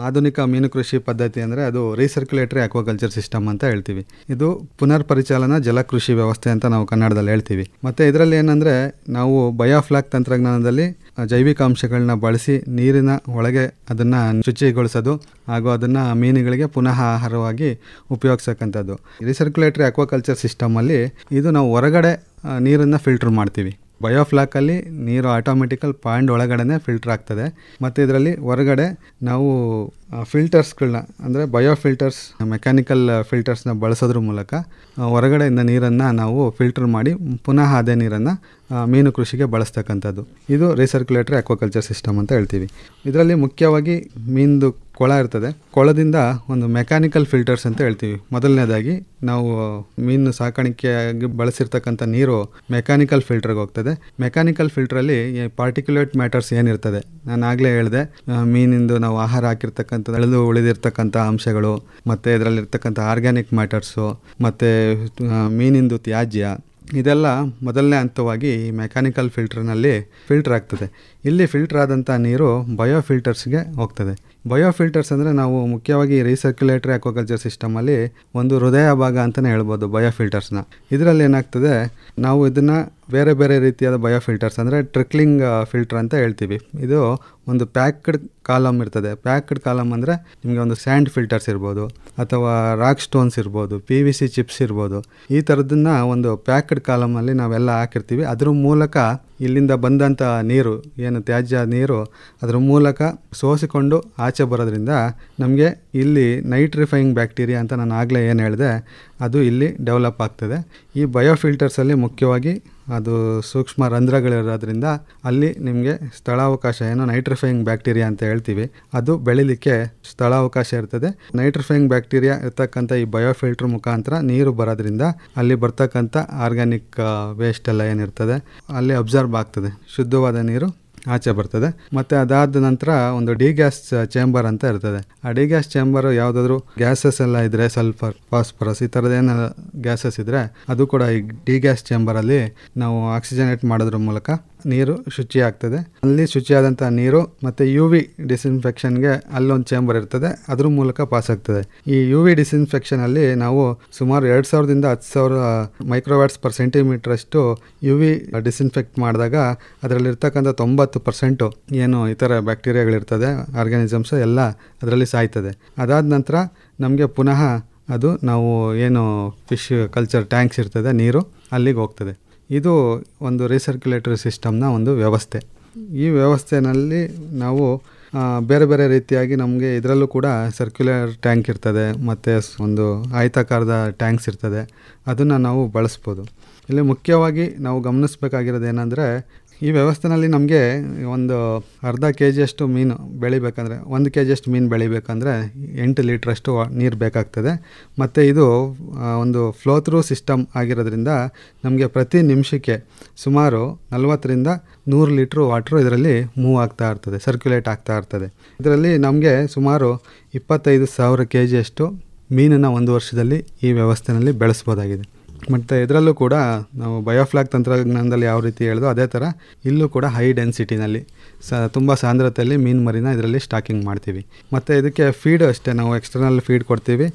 ಆಧುನಿಕ ಮೀನು ಕೃಷಿ ಪದ್ಧತಿ ಅಂದರೆ ಅದು ರೀಸರ್ಕ್ಯುಲೇಟರಿ ಅಕ್ವಾಕಲ್ಚರ್ ಸಿಸ್ಟಮ್ ಅಂತ ಹೇಳ್ತೀವಿ. ಇದು ಪುನರ್ ಪರಿಚಾಲನಾ ಜಲಕೃಷಿ ವ್ಯವಸ್ಥೆ ಅಂತ ನಾವು ಕನ್ನಡದಲ್ಲಿ ಹೇಳ್ತೀವಿ. ಮತ್ತು ಇದರಲ್ಲಿ ಏನಂದರೆ ನಾವು ಬಯೋಫ್ಲಾಕ್ ತಂತ್ರಜ್ಞಾನದಲ್ಲಿ ಜೈವಿಕ ಅಂಶಗಳನ್ನ ಬಳಸಿ ನೀರಿನ ಒಳಗೆ ಅದನ್ನು ಶುಚಿಗೊಳಿಸೋದು ಹಾಗೂ ಅದನ್ನು ಮೀನುಗಳಿಗೆ ಪುನಃ ಆಹಾರವಾಗಿ ಉಪಯೋಗಿಸಕ್ಕಂಥದ್ದು. ರೀಸರ್ಕ್ಯುಲೇಟರಿ ಅಕ್ವಾಕಲ್ಚರ್ ಸಿಸ್ಟಮಲ್ಲಿ ಇದು ನಾವು ಹೊರಗಡೆ ನೀರನ್ನು ಫಿಲ್ಟರ್ ಮಾಡ್ತೀವಿ. ಬಯೋಫ್ಲಾಕಲ್ಲಿ ನೀರು ಆಟೋಮೆಟಿಕಲ್ ಪಾಯಿಂಟ್ ಒಳಗಡೆ ಫಿಲ್ಟರ್ ಆಗ್ತದೆ. ಮತ್ತು ಇದರಲ್ಲಿ ಹೊರಗಡೆ ನಾವು ಫಿಲ್ಟರ್ಸ್ಗಳನ್ನ ಅಂದರೆ ಬಯೋಫಿಲ್ಟರ್ಸ್ ಮೆಕ್ಯಾನಿಕಲ್ ಫಿಲ್ಟರ್ಸ್ನ ಬಳಸೋದ್ರ ಮೂಲಕ ಹೊರಗಡೆಯಿಂದ ನೀರನ್ನು ನಾವು ಫಿಲ್ಟರ್ ಮಾಡಿ ಪುನಃ ಅದೇ ನೀರನ್ನು ಮೀನು ಕೃಷಿಗೆ ಬಳಸ್ತಕ್ಕಂಥದ್ದು. ಇದು ರೀಸರ್ಕ್ಯುಲೇಟರಿ ಅಕ್ವಾಕಲ್ಚರ್ ಸಿಸ್ಟಮ್ ಅಂತ ಹೇಳ್ತೀವಿ. ಇದರಲ್ಲಿ ಮುಖ್ಯವಾಗಿ ಮೀನ್ದು ಕೊಳ ಇರ್ತದೆ. ಕೊಳದಿಂದ ಒಂದು ಮೆಕ್ಯಾನಿಕಲ್ ಫಿಲ್ಟರ್ಸ್ ಅಂತ ಹೇಳ್ತೀವಿ. ಮೊದಲನೇದಾಗಿ ನಾವು ಮೀನು ಸಾಕಾಣಿಕೆಯಾಗಿ ಬಳಸಿರ್ತಕ್ಕಂಥ ನೀರು ಮೆಕ್ಯಾನಿಕಲ್ ಫಿಲ್ಟರ್ಗೆ ಹೋಗ್ತದೆ. ಮೆಕ್ಯಾನಿಕಲ್ ಫಿಲ್ಟ್ರಲ್ಲಿ ಪಾರ್ಟಿಕ್ಯುಲೇಟ್ ಮ್ಯಾಟರ್ಸ್ ಏನಿರ್ತದೆ, ನಾನು ಆಗಲೇ ಹೇಳಿದೆ, ಮೀನಿಂದು ನಾವು ಆಹಾರ ಹಾಕಿರ್ತಕ್ಕಂಥ ಎಳೆದು ಉಳಿದಿರ್ತಕ್ಕಂಥ ಅಂಶಗಳು, ಮತ್ತು ಇದರಲ್ಲಿರ್ತಕ್ಕಂಥ ಆರ್ಗ್ಯಾನಿಕ್ ಮ್ಯಾಟರ್ಸು, ಮತ್ತು ಮೀನಿಂದು ತ್ಯಾಜ್ಯ, ಇದೆಲ್ಲ ಮೊದಲನೇ ಹಂತವಾಗಿ ಈ ಮೆಕ್ಯಾನಿಕಲ್ ಫಿಲ್ಟರ್ನಲ್ಲಿ ಫಿಲ್ಟರ್ ಆಗ್ತದೆ. ಇಲ್ಲಿ ಫಿಲ್ಟರ್ ಆದಂಥ ನೀರು ಬಯೋಫಿಲ್ಟರ್ಸ್ಗೆ ಹೋಗ್ತದೆ. ಬಯೋಫಿಲ್ಟರ್ಸ್ ಅಂದರೆ ನಾವು ಮುಖ್ಯವಾಗಿ ರೀಸರ್ಕ್ಯುಲೇಟರಿ ಅಕ್ವಾಕಲ್ಚರ್ ಸಿಸ್ಟಮಲ್ಲಿ ಒಂದು ಹೃದಯ ಭಾಗ ಅಂತಲೇ ಹೇಳ್ಬೋದು ಬಯೋಫಿಲ್ಟರ್ಸ್ನ. ಇದರಲ್ಲಿ ಏನಾಗ್ತದೆ, ನಾವು ಇದನ್ನು ಬೇರೆ ಬೇರೆ ರೀತಿಯಾದ ಬಯೋಫಿಲ್ಟರ್ಸ್ ಅಂದರೆ ಟ್ರಿಕ್ಲಿಂಗ್ ಫಿಲ್ಟರ್ ಅಂತ ಹೇಳ್ತೀವಿ. ಇದು ಒಂದು ಪ್ಯಾಕ್ಡ್ ಕಾಲಮ್ ಇರ್ತದೆ. ಪ್ಯಾಕ್ಡ್ ಕಾಲಮ್ ಅಂದರೆ ನಿಮಗೆ ಒಂದು ಸ್ಯಾಂಡ್ ಫಿಲ್ಟರ್ಸ್ ಇರ್ಬೋದು, ಅಥವಾ ರಾಕ್ ಸ್ಟೋನ್ಸ್ ಇರ್ಬೋದು, PVC ಚಿಪ್ಸ್ ಇರ್ಬೋದು. ಈ ಥರದನ್ನ ಒಂದು ಪ್ಯಾಕ್ಡ್ ಕಾಲಮಲ್ಲಿ ನಾವೆಲ್ಲ ಹಾಕಿರ್ತೀವಿ. ಅದ್ರ ಮೂಲಕ ಇಲ್ಲಿಂದ ಬಂದಂಥ ನೀರು, ಏನು ತ್ಯಾಜ್ಯ ನೀರು, ಅದ್ರ ಮೂಲಕ ಸೋಸಿಕೊಂಡು ಆಚೆ ಬರೋದ್ರಿಂದ ನಮಗೆ ಇಲ್ಲಿ ನೈಟ್ರಿಫೈಯಿಂಗ್ ಬ್ಯಾಕ್ಟೀರಿಯಾ ಅಂತ ನಾನು ಆಗಲೇ ಏನು ಹೇಳಿದೆ, ಅದು ಇಲ್ಲಿ ಡೆವಲಪ್ ಆಗ್ತದೆ. ಈ ಬಯೋಫಿಲ್ಟರ್ಸಲ್ಲಿ ಮುಖ್ಯವಾಗಿ ಅದು ಸೂಕ್ಷ್ಮ ರಂಧ್ರಗಳಿರೋದ್ರಿಂದ ಅಲ್ಲಿ ನಿಮಗೆ ಸ್ಥಳಾವಕಾಶ, ಏನೋ ನೈಟ್ರಿಫೈಯಿಂಗ್ ಬ್ಯಾಕ್ಟೀರಿಯಾ ಅಂತ ಹೇಳ್ತೀವಿ, ಅದು ಬೆಳಿಲಿಕ್ಕೆ ಸ್ಥಳಾವಕಾಶ ಇರ್ತದೆ. ನೈಟ್ರಿಫೈಯಿಂಗ್ ಬ್ಯಾಕ್ಟೀರಿಯಾ ಇರ್ತಕ್ಕಂಥ ಈ ಬಯೋಫಿಲ್ಟರ್ ಮುಖಾಂತರ ನೀರು ಬರೋದ್ರಿಂದ ಅಲ್ಲಿ ಬರ್ತಕ್ಕಂಥ ಆರ್ಗ್ಯಾನಿಕ್ ವೇಸ್ಟ್ ಎಲ್ಲ ಏನಿರ್ತದೆ ಅಲ್ಲಿ ಅಬ್ಸರ್ವ್ ಆಗ್ತದೆ, ಶುದ್ಧವಾದ ನೀರು ಆಚೆ ಬರ್ತದೆ. ಮತ್ತು ಅದಾದ ನಂತರ ಒಂದು ಡಿಗ್ಯಾಸ್ ಚೇಂಬರ್ ಅಂತ ಇರ್ತದೆ. ಆ ಡಿಗ್ಯಾಸ್ ಚೇಂಬರ್ ಯಾವುದಾದ್ರೂ ಗ್ಯಾಸಸ್ ಎಲ್ಲ ಇದ್ದರೆ, ಸಲ್ಫರ್, ಫಾಸ್ಫರಸ್, ಈ ಥರದ್ದೇನು ಗ್ಯಾಸಸ್ ಇದ್ದರೆ ಅದು ಕೂಡ ಈ ಡಿಗ್ಯಾಸ್ ಚೇಂಬರಲ್ಲಿ ನಾವು ಆಕ್ಸಿಜನೇಟ್ ಮಾಡೋದ್ರ ಮೂಲಕ ನೀರು ಶುಚಿ ಆಗ್ತದೆ. ಅಲ್ಲಿ ಶುಚಿಯಾದಂಥ ನೀರು ಮತ್ತು UV ಡಿಸ್ಇನ್ಫೆಕ್ಷನ್ಗೆ ಅಲ್ಲೊಂದು ಚೇಂಬರ್ ಇರ್ತದೆ, ಅದ್ರ ಮೂಲಕ ಪಾಸ್ ಆಗ್ತದೆ. ಈ UV ಡಿಸ್ಇನ್ಫೆಕ್ಷನಲ್ಲಿ ನಾವು ಸುಮಾರು 2000ದಿಂದ 10,000 ಮೈಕ್ರೋವ್ಯಾಟ್ಸ್ ಪರ್ ಸೆಂಟಿಮೀಟರ್ ಅಷ್ಟು UV ಡಿಸ್ಇನ್ಫೆಕ್ಟ್ ಮಾಡಿದಾಗ ಅದರಲ್ಲಿರ್ತಕ್ಕಂಥ 90% ಏನು ಇತರ ಬ್ಯಾಕ್ಟೀರಿಯಾಗಳಿರ್ತದೆ, ಆರ್ಗ್ಯಾನಿಸಮ್ಸ್ ಎಲ್ಲ ಅದರಲ್ಲಿ ಸಾಯ್ತದೆ. ಅದಾದ ನಂತರ ನಮಗೆ ಪುನಃ ಅದು ನಾವು ಏನು ಫಿಶ್ ಕಲ್ಚರ್ ಟ್ಯಾಂಕ್ಸ್ ಇರ್ತದೆ, ನೀರು ಅಲ್ಲಿಗೆ ಹೋಗ್ತದೆ. ಇದು ಒಂದು ರೀಸರ್ಕ್ಯುಲೇಟರಿ ಸಿಸ್ಟಮ್ನ ಒಂದು ವ್ಯವಸ್ಥೆ. ಈ ವ್ಯವಸ್ಥೆಯಲ್ಲಿ ನಾವು ಬೇರೆ ಬೇರೆ ರೀತಿಯಾಗಿ ನಮಗೆ ಇದರಲ್ಲೂ ಕೂಡ ಸರ್ಕ್ಯುಲರ್ ಟ್ಯಾಂಕ್ ಇರ್ತದೆ, ಮತ್ತು ಒಂದು ಆಯತಾಕಾರದ ಟ್ಯಾಂಕ್ಸ್ ಇರ್ತದೆ, ಅದನ್ನು ನಾವು ಬಳಸ್ಬೋದು. ಇಲ್ಲಿ ಮುಖ್ಯವಾಗಿ ನಾವು ಗಮನಿಸಬೇಕಾಗಿರೋದು ಏನಂದರೆ, ಈ ವ್ಯವಸ್ಥೆನಲ್ಲಿ ನಮಗೆ ಒಂದು ಅರ್ಧ kg ಮೀನು ಬೆಳಿಬೇಕಂದ್ರೆ, 1 kg ಮೀನು ಬೆಳಿಬೇಕಂದ್ರೆ 8 ಲೀಟ್ರಷ್ಟು ನೀರು ಬೇಕಾಗ್ತದೆ. ಮತ್ತು ಇದು ಒಂದು ಫ್ಲೋ ಥ್ರೂ ಸಿಸ್ಟಮ್ ಆಗಿರೋದ್ರಿಂದ ನಮಗೆ ಪ್ರತಿ ನಿಮಿಷಕ್ಕೆ ಸುಮಾರು 40ರಿಂದ 100 ಲೀಟ್ರ್ ವಾಟ್ರು ಇದರಲ್ಲಿ ಮೂವ್ ಆಗ್ತಾ ಇರ್ತದೆ, ಸರ್ಕ್ಯುಲೇಟ್ ಆಗ್ತಾ ಇರ್ತದೆ. ಇದರಲ್ಲಿ ನಮಗೆ ಸುಮಾರು 25,000 kg ಮೀನನ್ನು ಒಂದು ವರ್ಷದಲ್ಲಿ ಈ ವ್ಯವಸ್ಥೆಯಲ್ಲಿ ಬೆಳೆಸ್ಬೋದಾಗಿದೆ. ಮತ್ತು ಇದರಲ್ಲೂ ಕೂಡ ನಾವು ಬಯೋಫ್ಲಾಗ್ ತಂತ್ರಜ್ಞಾನದಲ್ಲಿ ಯಾವ ರೀತಿ ಹೇಳಿದೋ ಅದೇ ಥರ ಇಲ್ಲೂ ಕೂಡ ಹೈ ಡೆನ್ಸಿಟಿನಲ್ಲಿ ತುಂಬ ಸಾಂದ್ರತೆಯಲ್ಲಿ ಮೀನು ಮರಿನ ಇದರಲ್ಲಿ ಸ್ಟಾಕಿಂಗ್ ಮಾಡ್ತೀವಿ. ಮತ್ತು ಇದಕ್ಕೆ ಫೀಡ್ ಅಷ್ಟೇ, ನಾವು ಎಕ್ಸ್ಟರ್ನಲ್ ಫೀಡ್ ಕೊಡ್ತೀವಿ.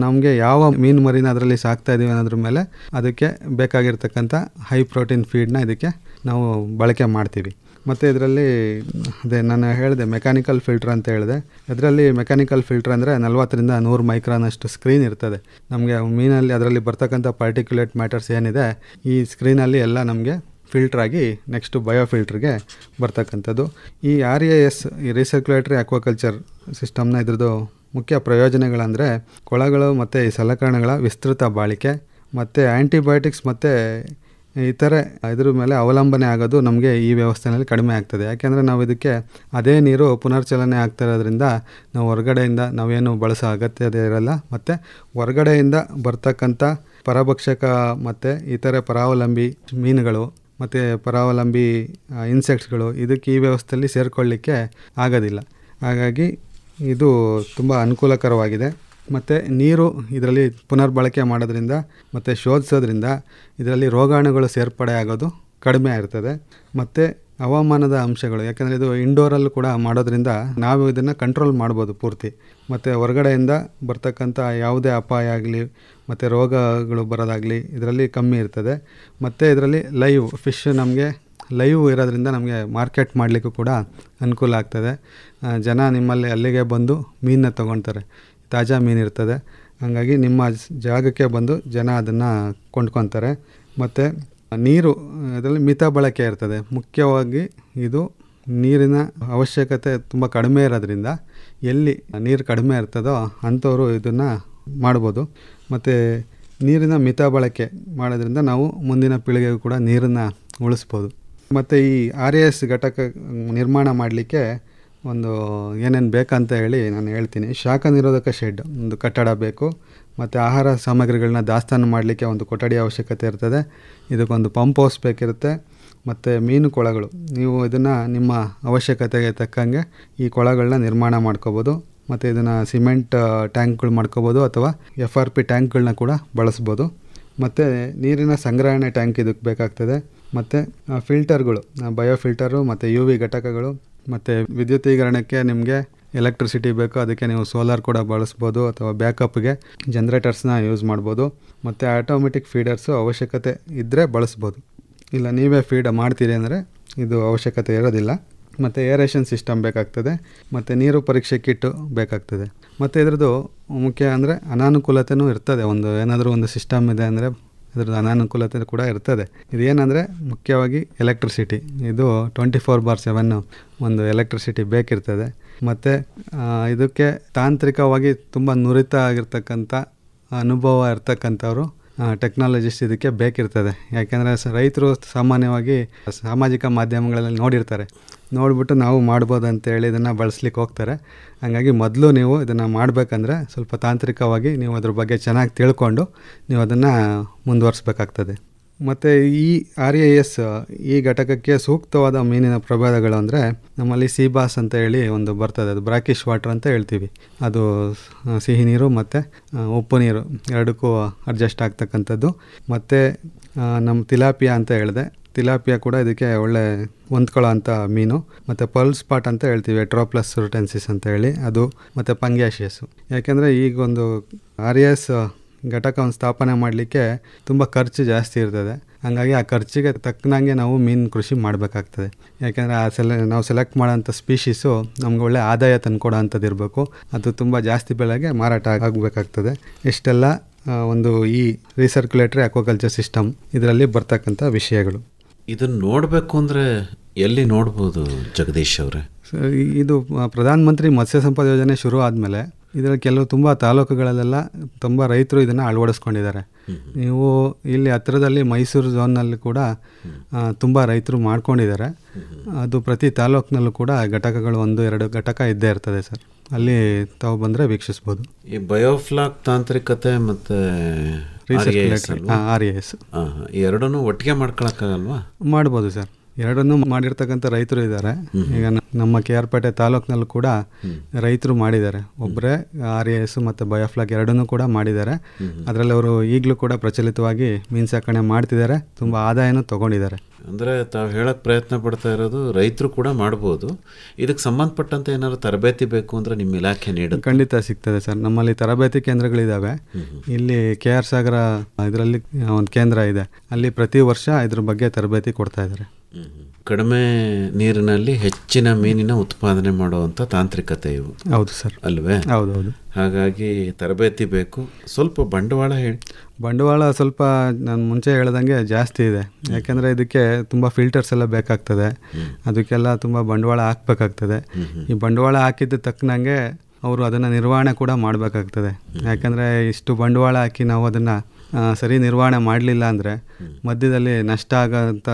ನಮಗೆ ಯಾವ ಮೀನು ಮರಿನ ಅದರಲ್ಲಿ ಸಾಕ್ತಾ ಇದ್ದೀವಿ ಅನ್ನೋದ್ರ ಮೇಲೆ ಅದಕ್ಕೆ ಬೇಕಾಗಿರ್ತಕ್ಕಂಥ ಹೈ ಪ್ರೋಟೀನ್ ಫೀಡ್ನ ಇದಕ್ಕೆ ನಾವು ಬಳಕೆ ಮಾಡ್ತೀವಿ. ಮತ್ತು ಇದರಲ್ಲಿ ಅದೇ ನಾನು ಹೇಳಿದೆ ಮೆಕ್ಯಾನಿಕಲ್ ಫಿಲ್ಟರ್ ಅಂತ ಹೇಳಿದೆ. ಇದರಲ್ಲಿ ಮೆಕ್ಯಾನಿಕಲ್ ಫಿಲ್ಟರ್ ಅಂದರೆ 40ರಿಂದ 100 ಮೈಕ್ರಾನಷ್ಟು ಸ್ಕ್ರೀನ್ ಇರ್ತದೆ. ನಮಗೆ ಮೀನಲ್ಲಿ ಅದರಲ್ಲಿ ಬರ್ತಕ್ಕಂಥ ಪಾರ್ಟಿಕ್ಯುಲೇಟ್ ಮ್ಯಾಟರ್ಸ್ ಏನಿದೆ ಈ ಸ್ಕ್ರೀನಲ್ಲಿ ಎಲ್ಲ ನಮಗೆ ಫಿಲ್ಟ್ರಾಗಿ ನೆಕ್ಸ್ಟು ಬಯೋಫಿಲ್ಟ್ರಿಗೆ ಬರ್ತಕ್ಕಂಥದ್ದು. ಈ RAS, ಈ ರೀಸರ್ಕ್ಯುಲೇಟರಿ ಅಕ್ವಾಕಲ್ಚರ್ ಸಿಸ್ಟಮ್ನ ಇದ್ರದ್ದು ಮುಖ್ಯ ಪ್ರಯೋಜನಗಳಂದರೆ ಕೊಳಗಳು ಮತ್ತು ಈ ಸಲಕರಣೆಗಳ ವಿಸ್ತೃತ ಬಾಳಿಕೆ, ಮತ್ತು ಆ್ಯಂಟಿಬಯೋಟಿಕ್ಸ್ ಮತ್ತು ಇತರೆ ಇದ್ರ ಮೇಲೆ ಅವಲಂಬನೆ ಆಗೋದು ನಮಗೆ ಈ ವ್ಯವಸ್ಥೆಯಲ್ಲಿ ಕಡಿಮೆ ಆಗ್ತದೆ. ಯಾಕೆಂದರೆ ನಾವು ಇದಕ್ಕೆ ಅದೇ ನೀರು ಪುನರ್ಚಲನೆ ಆಗ್ತಾ ಇರೋದ್ರಿಂದ ನಾವು ಹೊರಗಡೆಯಿಂದ ನಾವೇನು ಬಳಸೋ ಅಗತ್ಯತೆ ಇರಲ್ಲ. ಮತ್ತು ಹೊರಗಡೆಯಿಂದ ಬರ್ತಕ್ಕಂಥ ಪರಭಕ್ಷಕ ಮತ್ತು ಇತರೆ ಪರಾವಲಂಬಿ ಮೀನುಗಳು ಮತ್ತು ಪರಾವಲಂಬಿ ಇನ್ಸೆಕ್ಟ್ಸ್ಗಳು ಇದಕ್ಕೆ ಈ ವ್ಯವಸ್ಥೆಯಲ್ಲಿ ಸೇರಿಕೊಳ್ಳಿಕ್ಕೆ ಆಗೋದಿಲ್ಲ. ಹಾಗಾಗಿ ಇದು ತುಂಬ ಅನುಕೂಲಕರವಾಗಿದೆ. ಮತ್ತು ನೀರು ಇದರಲ್ಲಿ ಪುನರ್ಬಳಕೆ ಮಾಡೋದ್ರಿಂದ ಮತ್ತು ಶೋಧಿಸೋದ್ರಿಂದ ಇದರಲ್ಲಿ ರೋಗಾಣುಗಳು ಸೇರ್ಪಡೆ ಆಗೋದು ಕಡಿಮೆ ಇರ್ತದೆ. ಮತ್ತು ಹವಾಮಾನದ ಅಂಶಗಳು, ಯಾಕಂದರೆ ಇದು ಇಂಡೋರಲ್ಲೂ ಕೂಡ ಮಾಡೋದ್ರಿಂದ ನಾವು ಇದನ್ನು ಕಂಟ್ರೋಲ್ ಮಾಡ್ಬೋದು ಪೂರ್ತಿ. ಮತ್ತು ಹೊರಗಡೆಯಿಂದ ಬರ್ತಕ್ಕಂಥ ಯಾವುದೇ ಅಪಾಯ ಆಗಲಿ ಮತ್ತು ರೋಗಗಳು ಬರೋದಾಗಲಿ ಇದರಲ್ಲಿ ಕಮ್ಮಿ ಇರ್ತದೆ. ಮತ್ತು ಇದರಲ್ಲಿ ಲೈವ್ ಫಿಶ್ ನಮಗೆ ಲೈವ್ ಇರೋದ್ರಿಂದ ನಮಗೆ ಮಾರ್ಕೆಟ್ ಮಾಡಲಿಕ್ಕೂ ಕೂಡ ಅನುಕೂಲ ಆಗ್ತದೆ. ಜನ ನಿಮ್ಮಲ್ಲಿ ಅಲ್ಲಿಗೆ ಬಂದು ಮೀನನ್ನ ತೊಗೊಳ್ತಾರೆ, ತಾಜಾ ಮೀನು ಇರ್ತದೆ. ಹಾಗಾಗಿ ನಿಮ್ಮ ಜಾಗಕ್ಕೆ ಬಂದು ಜನ ಅದನ್ನು ಕೊಂಡ್ಕೊತಾರೆ. ಮತ್ತು ನೀರು ಇದರಲ್ಲಿ ಮಿತ ಬಳಕೆ ಇರ್ತದೆ. ಮುಖ್ಯವಾಗಿ ಇದು ನೀರಿನ ಅವಶ್ಯಕತೆ ತುಂಬ ಕಡಿಮೆ ಇರೋದ್ರಿಂದ ಎಲ್ಲಿ ನೀರು ಕಡಿಮೆ ಇರ್ತದೋ ಅಂಥವರು ಇದನ್ನು ಮಾಡ್ಬೋದು. ಮತ್ತು ನೀರಿನ ಮಿತ ಬಳಕೆ ಮಾಡೋದ್ರಿಂದ ನಾವು ಮುಂದಿನ ಪೀಳಿಗೆಗೂ ಕೂಡ ನೀರನ್ನು ಉಳಿಸ್ಬೋದು. ಮತ್ತು ಈ RAS ಘಟಕ ನಿರ್ಮಾಣ ಮಾಡಲಿಕ್ಕೆ ಒಂದು ಏನೇನು ಬೇಕಂತ ಹೇಳಿ ನಾನು ಹೇಳ್ತೀನಿ. ಶಾಖ ನಿರೋಧಕ ಶೆಡ್ ಒಂದು ಕಟ್ಟಡ ಬೇಕು, ಮತ್ತು ಆಹಾರ ಸಾಮಗ್ರಿಗಳನ್ನ ದಾಸ್ತಾನು ಮಾಡಲಿಕ್ಕೆ ಒಂದು ಕೊಠಡಿ ಅವಶ್ಯಕತೆ ಇರ್ತದೆ. ಇದಕ್ಕೊಂದು ಪಂಪ್ ಹೌಸ್ ಬೇಕಿರುತ್ತೆ. ಮತ್ತು ಮೀನು ಕೊಳಗಳು, ನೀವು ಇದನ್ನು ನಿಮ್ಮ ಅವಶ್ಯಕತೆಗೆ ತಕ್ಕಂಗೆ ಈ ಕೊಳಗಳನ್ನ ನಿರ್ಮಾಣ ಮಾಡ್ಕೋಬೋದು. ಮತ್ತು ಇದನ್ನು ಸಿಮೆಂಟ್ ಟ್ಯಾಂಕ್ಗಳು ಮಾಡ್ಕೋಬೋದು ಅಥವಾ FRP ಟ್ಯಾಂಕ್ಗಳನ್ನ ಕೂಡ ಬಳಸ್ಬೋದು. ಮತ್ತು ನೀರಿನ ಸಂಗ್ರಹಣೆ ಟ್ಯಾಂಕ್ ಇದಕ್ಕೆ ಬೇಕಾಗ್ತದೆ. ಮತ್ತು ಫಿಲ್ಟರ್ಗಳು, ಬಯೋಫಿಲ್ಟರು ಮತ್ತು UV ಘಟಕಗಳು. ಮತ್ತು ವಿದ್ಯುದೀಕರಣಕ್ಕೆ ನಿಮಗೆ ಎಲೆಕ್ಟ್ರಿಸಿಟಿ ಬೇಕು, ಅದಕ್ಕೆ ನೀವು ಸೋಲಾರ್ ಕೂಡ ಬಳಸ್ಬೋದು ಅಥವಾ ಬ್ಯಾಕಪ್ಗೆ ಜನ್ರೇಟರ್ಸ್ನ ಯೂಸ್ ಮಾಡ್ಬೋದು. ಮತ್ತು ಆಟೋಮೆಟಿಕ್ ಫೀಡರ್ಸು ಅವಶ್ಯಕತೆ ಇದ್ದರೆ ಬಳಸ್ಬೋದು. ಇಲ್ಲ ನೀವೇ ಫೀಡ್ ಮಾಡ್ತೀರಿ ಅಂದರೆ ಇದು ಅವಶ್ಯಕತೆ ಇರೋದಿಲ್ಲ. ಮತ್ತು ಏರೇಷನ್ ಸಿಸ್ಟಮ್ ಬೇಕಾಗ್ತದೆ. ಮತ್ತು ನೀರು ಪರೀಕ್ಷೆ ಕಿಟ್ಟು ಬೇಕಾಗ್ತದೆ. ಮತ್ತು ಇದ್ರದ್ದು ಮುಖ್ಯ ಅಂದರೆ ಅನಾನುಕೂಲತೆಯೂ ಇರ್ತದೆ. ಏನಾದರೂ ಒಂದು ಸಿಸ್ಟಮ್ ಇದೆ ಅಂದರೆ ಇದ್ರದ್ದು ಅನಾನುಕೂಲತೆ ಕೂಡ ಇರ್ತದೆ. ಇದೇನೆಂದರೆ ಮುಖ್ಯವಾಗಿ ಎಲೆಕ್ಟ್ರಿಸಿಟಿ, ಇದು 24/7 ಒಂದು ಎಲೆಕ್ಟ್ರಿಸಿಟಿ ಬೇಕಿರ್ತದೆ. ಮತ್ತು ಇದಕ್ಕೆ ತಾಂತ್ರಿಕವಾಗಿ ತುಂಬ ನುರಿತ ಆಗಿರ್ತಕ್ಕಂಥ ಅನುಭವ ಇರ್ತಕ್ಕಂಥವ್ರು ಟೆಕ್ನಾಲಜಿಸ್ಟ್ ಇದಕ್ಕೆ ಬೇಕಿರ್ತದೆ. ಯಾಕೆಂದರೆ ರೈತರು ಸಾಮಾನ್ಯವಾಗಿ ಸಾಮಾಜಿಕ ಮಾಧ್ಯಮಗಳಲ್ಲಿ ನೋಡಿಬಿಟ್ಟು ನಾವು ಮಾಡ್ಬೋದು ಅಂತೇಳಿ ಇದನ್ನು ಬಳಸ್ಲಿಕ್ಕೆ ಹೋಗ್ತಾರೆ. ಹಾಗಾಗಿ ಮೊದಲು ನೀವು ಇದನ್ನು ಮಾಡಬೇಕಂದ್ರೆ ಸ್ವಲ್ಪ ತಾಂತ್ರಿಕವಾಗಿ ನೀವು ಅದ್ರ ಬಗ್ಗೆ ಚೆನ್ನಾಗಿ ತಿಳ್ಕೊಂಡು ನೀವು ಅದನ್ನು ಮುಂದುವರಿಸ್ಬೇಕಾಗ್ತದೆ. ಮತ್ತು ಈ RAS ಈ ಘಟಕಕ್ಕೆ ಸೂಕ್ತವಾದ ಮೀನಿನ ಪ್ರಭೇದಗಳು ಅಂದರೆ ನಮ್ಮಲ್ಲಿ ಸೀಬಾಸ್ ಅಂತ ಹೇಳಿ ಒಂದು ಬರ್ತದೆ, ಅದು ಬ್ರಾಕಿಶ್ ವಾಟರ್ ಅಂತ ಹೇಳ್ತೀವಿ. ಅದು ಸಿಹಿ ನೀರು ಮತ್ತು ಉಪ್ಪು ನೀರು ಎರಡಕ್ಕೂ ಅಡ್ಜಸ್ಟ್ ಆಗ್ತಕ್ಕಂಥದ್ದು. ಮತ್ತು ನಮ್ಮ ತಿಲಾಪಿಯಾ ಅಂತ ಹೇಳಿದೆ, ತಿಲಾಪಿಯಾ ಕೂಡ ಇದಕ್ಕೆ ಒಳ್ಳೆ ಹೊಂದ್ಕೊಳ್ಳೋ ಅಂಥ ಮೀನು. ಮತ್ತು ಪರ್ಲ್ ಸ್ಪಾಟ್ ಅಂತ ಹೇಳ್ತೀವಿ, ಎಟ್ರೋಪ್ಲಸ್ ಸುರ್ಟೆನ್ಸಿಸ್ ಅಂತ ಹೇಳಿ ಅದು. ಮತ್ತು ಪಂಗ್ಯಾಶಿಯಸ್ಸು. ಯಾಕೆಂದರೆ ಈಗ ಒಂದು RAS ಘಟಕವನ್ನು ಸ್ಥಾಪನೆ ಮಾಡಲಿಕ್ಕೆ ತುಂಬ ಖರ್ಚು ಜಾಸ್ತಿ ಇರ್ತದೆ. ಹಾಗಾಗಿ ಆ ಖರ್ಚಿಗೆ ತಕ್ಕನಂಗೆ ನಾವು ಮೀನು ಕೃಷಿ ಮಾಡಬೇಕಾಗ್ತದೆ. ಯಾಕೆಂದರೆ ನಾವು ಸೆಲೆಕ್ಟ್ ಮಾಡೋಂಥ ಸ್ಪೀಷೀಸು ನಮ್ಗೆ ಒಳ್ಳೆ ಆದಾಯ ತಂದುಕೊಡೋ ಅಂಥದ್ದು ಇರಬೇಕು. ಅದು ತುಂಬ ಜಾಸ್ತಿ ಬೆಲೆಗೆ ಮಾರಾಟ ಆಗಬೇಕಾಗ್ತದೆ. ಇಷ್ಟೆಲ್ಲ ಒಂದು ಈ ರೀಸರ್ಕ್ಯುಲೇಟರಿ ಅಕ್ವಾಕಲ್ಚರ್ ಸಿಸ್ಟಮ್ ಇದರಲ್ಲಿ ಬರ್ತಕ್ಕಂಥ ವಿಷಯಗಳು. ಇದನ್ನು ನೋಡಬೇಕು ಅಂದರೆ ಎಲ್ಲಿ ನೋಡ್ಬೋದು ಜಗದೀಶ್ ಅವರೇ? ಇದು ಪ್ರಧಾನ ಮಂತ್ರಿ ಮತ್ಸ್ಯ ಸಂಪದ ಯೋಜನೆ ಶುರು ಆದಮೇಲೆ ಇದರಲ್ಲಿ ಕೆಲವು ತುಂಬ ತಾಲೂಕುಗಳಲ್ಲೆಲ್ಲ ತುಂಬ ರೈತರು ಇದನ್ನು ಅಳವಡಿಸ್ಕೊಂಡಿದ್ದಾರೆ. ನೀವು ಇಲ್ಲಿ ಹತ್ತಿರದಲ್ಲಿ ಮೈಸೂರು ಝೋನ್ನಲ್ಲಿ ಕೂಡ ತುಂಬ ರೈತರು ಮಾಡ್ಕೊಂಡಿದ್ದಾರೆ. ಅದು ಪ್ರತಿ ತಾಲೂಕಿನಲ್ಲೂ ಕೂಡ ಘಟಕಗಳು 1-2 ಘಟಕ ಇದ್ದೇ ಇರ್ತದೆ ಸರ್. ಅಲ್ಲಿ ತಾವು ಬಂದರೆ ವೀಕ್ಷಿಸ್ಬೋದು. ಈ ಬಯೋಫ್ಲಾಕ್ ತಾಂತ್ರಿಕತೆ ಮತ್ತು RAS ಈ ಎರಡನ್ನೂ ಒಟ್ಟಿಗೆ ಮಾಡ್ಕೊಳಕ್ಕಾಗಲ್ವಾ? ಮಾಡ್ಬೋದು ಸರ್. ಎರಡನ್ನೂ ಮಾಡಿರ್ತಕ್ಕಂಥ ರೈತರು ಇದ್ದಾರೆ. ಈಗ ನಮ್ಮ KR ಪೇಟೆ ತಾಲೂಕಿನಲ್ಲೂ ಕೂಡ ರೈತರು ಮಾಡಿದ್ದಾರೆ. ಒಬ್ಬರೇ RAS ಮತ್ತು ಬಯೋಫ್ಲಾಕ್ ಎರಡನ್ನೂ ಕೂಡ ಮಾಡಿದ್ದಾರೆ. ಅದರಲ್ಲಿ ಅವರು ಈಗಲೂ ಕೂಡ ಪ್ರಚಲಿತವಾಗಿ ಮೀನು ಸಾಕಣೆ ಮಾಡ್ತಿದ್ದಾರೆ, ತುಂಬ ಆದಾಯನೂ ತೊಗೊಂಡಿದ್ದಾರೆ. ಅಂದರೆ ತಾವು ಹೇಳಕ್ಕೆ ಪ್ರಯತ್ನ ಪಡ್ತಾ ಇರೋದು ರೈತರು ಕೂಡ ಮಾಡ್ಬೋದು. ಇದಕ್ಕೆ ಸಂಬಂಧಪಟ್ಟಂತೆ ಏನಾದ್ರು ತರಬೇತಿ ಬೇಕು ಅಂದರೆ ನಿಮ್ಮ ಇಲಾಖೆ ನೀಡುತ್ತೆ? ಖಂಡಿತ ಸಿಗ್ತದೆ ಸರ್. ನಮ್ಮಲ್ಲಿ ತರಬೇತಿ ಕೇಂದ್ರಗಳಿದ್ದಾವೆ. ಇಲ್ಲಿ KR ಸಾಗರ ಇದರಲ್ಲಿ ಒಂದು ಕೇಂದ್ರ ಇದೆ. ಅಲ್ಲಿ ಪ್ರತಿ ವರ್ಷ ಇದ್ರ ಬಗ್ಗೆ ತರಬೇತಿ ಕೊಡ್ತಾ ಇದ್ದಾರೆ. ಕಡಿಮೆ ನೀರಿನಲ್ಲಿ ಹೆಚ್ಚಿನ ಮೀನಿನ ಉತ್ಪಾದನೆ ಮಾಡುವಂಥ ತಾಂತ್ರಿಕತೆ ಇವು. ಹೌದು ಸರ್. ಅಲ್ವೇ? ಹೌದೌದು. ಹಾಗಾಗಿ ತರಬೇತಿ ಬೇಕು. ಸ್ವಲ್ಪ ಬಂಡವಾಳ ಹೇಳಿ. ಬಂಡವಾಳ ಸ್ವಲ್ಪ ನಾನು ಮುಂಚೆ ಹೇಳ್ದಂಗೆ ಜಾಸ್ತಿ ಇದೆ. ಯಾಕೆಂದರೆ ಇದಕ್ಕೆ ತುಂಬ ಫಿಲ್ಟರ್ಸ್ ಎಲ್ಲ ಬೇಕಾಗ್ತದೆ. ಅದಕ್ಕೆಲ್ಲ ತುಂಬ ಬಂಡವಾಳ ಹಾಕಬೇಕಾಗ್ತದೆ. ಈ ಬಂಡವಾಳ ಹಾಕಿದ್ದ ತಕ್ಕನಂಗೆ ಅವರು ಅದನ್ನು ನಿರ್ವಹಣೆ ಕೂಡ ಮಾಡಬೇಕಾಗ್ತದೆ. ಯಾಕೆಂದರೆ ಇಷ್ಟು ಬಂಡವಾಳ ಹಾಕಿ ನಾವು ಅದನ್ನು ಸರಿ ನಿರ್ವಹಣೆ ಮಾಡಲಿಲ್ಲ ಅಂದರೆ ಮಧ್ಯದಲ್ಲಿ ನಷ್ಟ ಆಗೋಂಥ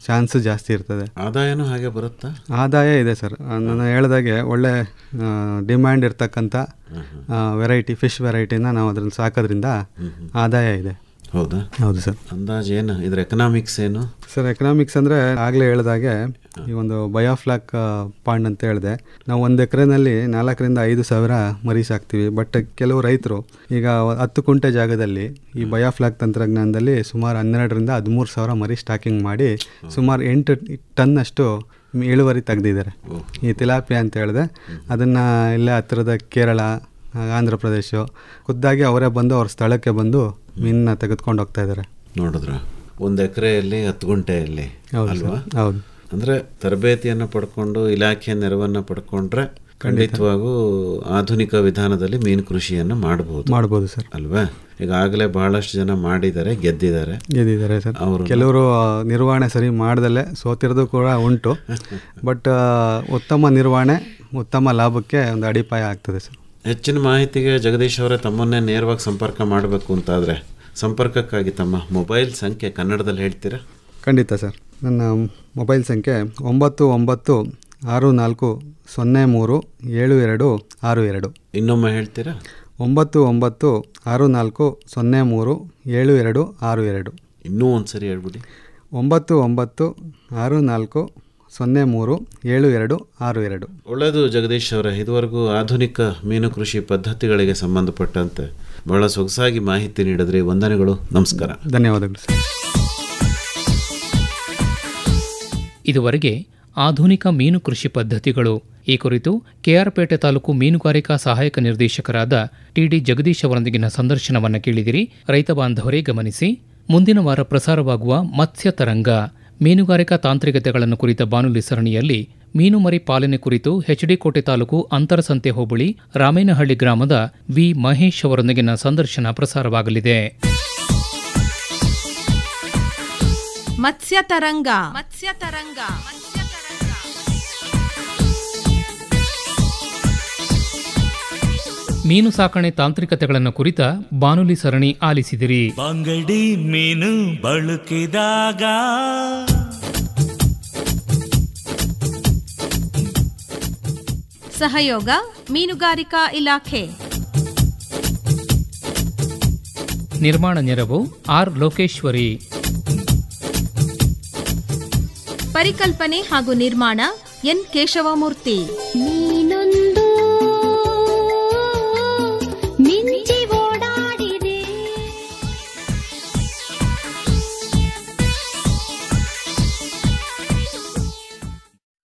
ಚಾನ್ಸು ಜಾಸ್ತಿ ಇರ್ತದೆ. ಆದಾಯನೂ ಹಾಗೆ ಬರುತ್ತಾ? ಆದಾಯ ಇದೆ ಸರ್. ನಾನು ಹೇಳಿದಾಗೆ ಒಳ್ಳೆ ಡಿಮ್ಯಾಂಡ್ ಇರ್ತಕ್ಕಂಥ ವೆರೈಟಿ, ಫಿಶ್ ವೆರೈಟಿನ ನಾವು ಅದ್ರಲ್ಲಿ ಸಾಕೋದ್ರಿಂದ ಆದಾಯ ಇದೆ. ಹೌದಾ? ಹೌದು ಸರ್. ಅಂದಾಜು ಏನು ಇದ್ರ ಎಕನಾಮಿಕ್ಸ್ ಏನು ಸರ್? ಎಕನಾಮಿಕ್ಸ್ ಅಂದರೆ ಆಗಲೇ ಹೇಳಿದಾಗೆ ಈ ಒಂದು ಬಯೋಫ್ಲಾಕ್ ಪಾಂಡ್ ಅಂತ ಹೇಳಿದೆ, ನಾವು 1 ಎಕರೆನಲ್ಲಿ 4,000 to 5,000 ಮರಿ ಸಾಕ್ತೀವಿ. ಬಟ್ ಕೆಲವು ರೈತರು ಈಗ 10 ಕುಂಟೆ ಜಾಗದಲ್ಲಿ ಈ ಬಯೋಫ್ಲಾಕ್ ತಂತ್ರಜ್ಞಾನದಲ್ಲಿ ಸುಮಾರು 12,000 to 13,000 ಮರಿ ಸ್ಟಾಕಿಂಗ್ ಮಾಡಿ ಸುಮಾರು 8 ಟನ್ನಷ್ಟು ಇಳುವರಿ ತೆಗೆದಿದ್ದಾರೆ. ಈ ತಿಲಾಪಿಯಾ ಅಂತ ಹೇಳಿದೆ, ಅದನ್ನು ಇಲ್ಲೇ ಹತ್ತಿರದ ಕೇರಳ, ಆಂಧ್ರ ಪ್ರದೇಶ ಖುದ್ದಾಗಿ ಅವರೇ ಬಂದು ಅವ್ರ ಸ್ಥಳಕ್ಕೆ ಬಂದು ಮೀನನ್ನ ತೆಗೆದುಕೊಂಡು ಹೋಗ್ತಾ ಇದ್ದಾರೆ. ನೋಡಿದ್ರ 1 ಎಕರೆಯಲ್ಲಿ 10 ಗುಂಟೆಯಲ್ಲಿ ಅಲ್ವಾ? ಹೌದು. ಅಂದರೆ ತರಬೇತಿಯನ್ನು ಪಡ್ಕೊಂಡು ಇಲಾಖೆಯ ನೆರವನ್ನು ಪಡ್ಕೊಂಡ್ರೆ ಖಂಡಿತವಾಗೂ ಆಧುನಿಕ ವಿಧಾನದಲ್ಲಿ ಮೀನು ಕೃಷಿಯನ್ನು ಮಾಡ್ಬೋದು ಸರ್. ಅಲ್ವಾ? ಈಗಾಗಲೇ ಬಹಳಷ್ಟು ಜನ ಮಾಡಿದ್ದಾರೆ, ಗೆದ್ದಿದ್ದಾರೆ ಸರ್. ಕೆಲವರು ನಿರ್ವಹಣೆ ಸರಿ ಮಾಡ್ದಲ್ಲೇ ಸೋತಿರೋದು ಕೂಡ ಉಂಟು. ಬಟ್ ಉತ್ತಮ ನಿರ್ವಹಣೆ ಉತ್ತಮ ಲಾಭಕ್ಕೆ ಒಂದು ಅಡಿಪಾಯ ಆಗ್ತದೆ ಸರ್. ಹೆಚ್ಚಿನ ಮಾಹಿತಿಗೆ ಜಗದೀಶ್ ಅವರೇ ತಮ್ಮನ್ನೇ ನೇರವಾಗಿ ಸಂಪರ್ಕ ಮಾಡಬೇಕು ಅಂತಾದರೆ ಸಂಪರ್ಕಕ್ಕಾಗಿ ತಮ್ಮ ಮೊಬೈಲ್ ಸಂಖ್ಯೆ ಕನ್ನಡದಲ್ಲಿ ಹೇಳ್ತೀರಾ? ಖಂಡಿತ ಸರ್. ನನ್ನ ಮೊಬೈಲ್ ಸಂಖ್ಯೆ 9960307262. ಇನ್ನೊಮ್ಮೆ ಹೇಳ್ತೀರಾ? 9960307262. ಇನ್ನೂ ಒಂದು ಸರಿ ಹೇಳ್ಬಿಡಿ. 9960307262. ಒಳ್ಳೆಯದು ಜಗದೀಶ್ ಅವರೇ, ಇದುವರೆಗೂ ಆಧುನಿಕ ಮೀನು ಕೃಷಿ ಪದ್ಧತಿಗಳಿಗೆ ಸಂಬಂಧಪಟ್ಟಂತೆ ಬಹಳ ಸೊಗಸಾಗಿ ಮಾಹಿತಿ ನೀಡಿದ್ರಿ. ವಂದನೆಗಳು, ನಮಸ್ಕಾರ. ಧನ್ಯವಾದಗಳು ಸರ್. ಇದುವರೆಗೆ ಆಧುನಿಕ ಮೀನು ಕೃಷಿ ಪದ್ಧತಿಗಳು ಈ ಕುರಿತು ಕೆಆರ್ಪೇಟೆ ತಾಲೂಕು ಮೀನುಗಾರಿಕಾ ಸಹಾಯಕ ನಿರ್ದೇಶಕರಾದ ಟಿಡಿ ಜಗದೀಶ್ ಅವರೊಂದಿಗಿನ ಸಂದರ್ಶನವನ್ನು ಕೇಳಿದಿರಿ. ರೈತ ಬಾಂಧವರೇ ಗಮನಿಸಿ, ಮುಂದಿನ ವಾರ ಪ್ರಸಾರವಾಗುವ ಮತ್ಸ್ಯ ತರಂಗ ಮೀನುಗಾರಿಕಾ ತಾಂತ್ರಿಕತೆಗಳನ್ನು ಕುರಿತ ಬಾನುಲಿ ಸರಣಿಯಲ್ಲಿ ಮೀನುಮರಿ ಪಾಲನೆ ಕುರಿತು ಎಚ್ಡಿ ಕೋಟೆ ತಾಲೂಕು ಅಂತರಸಂತೆ ಹೋಬಳಿ ರಾಮೇನಹಳ್ಳಿ ಗ್ರಾಮದ ವಿ ಮಹೇಶ್ ಅವರೊಂದಿಗಿನ ಸಂದರ್ಶನ ಪ್ರಸಾರವಾಗಲಿದೆ. ಮತ್ಸ್ಯ ತರಂಗ ಮೀನು ಸಾಕಣೆ ತಾಂತ್ರಿಕತೆಗಳನ್ನು ಕುರಿತ ಬಾನುಲಿ ಸರಣಿ ಆಲಿಸಿದಿರಿ. ಬಂಗಡಿ ಮೀನು ಬಳಕಿದಾಗ ಸಹಯೋಗ ಮೀನುಗಾರಿಕಾ ಇಲಾಖೆ. ನಿರ್ಮಾಣ ನೆರವು ಆರ್ ಲೋಕೇಶ್ವರಿ. ಪರಿಕಲ್ಪನೆ ಹಾಗೂ ನಿರ್ಮಾಣ ಎನ್ ಕೇಶವಮೂರ್ತಿ.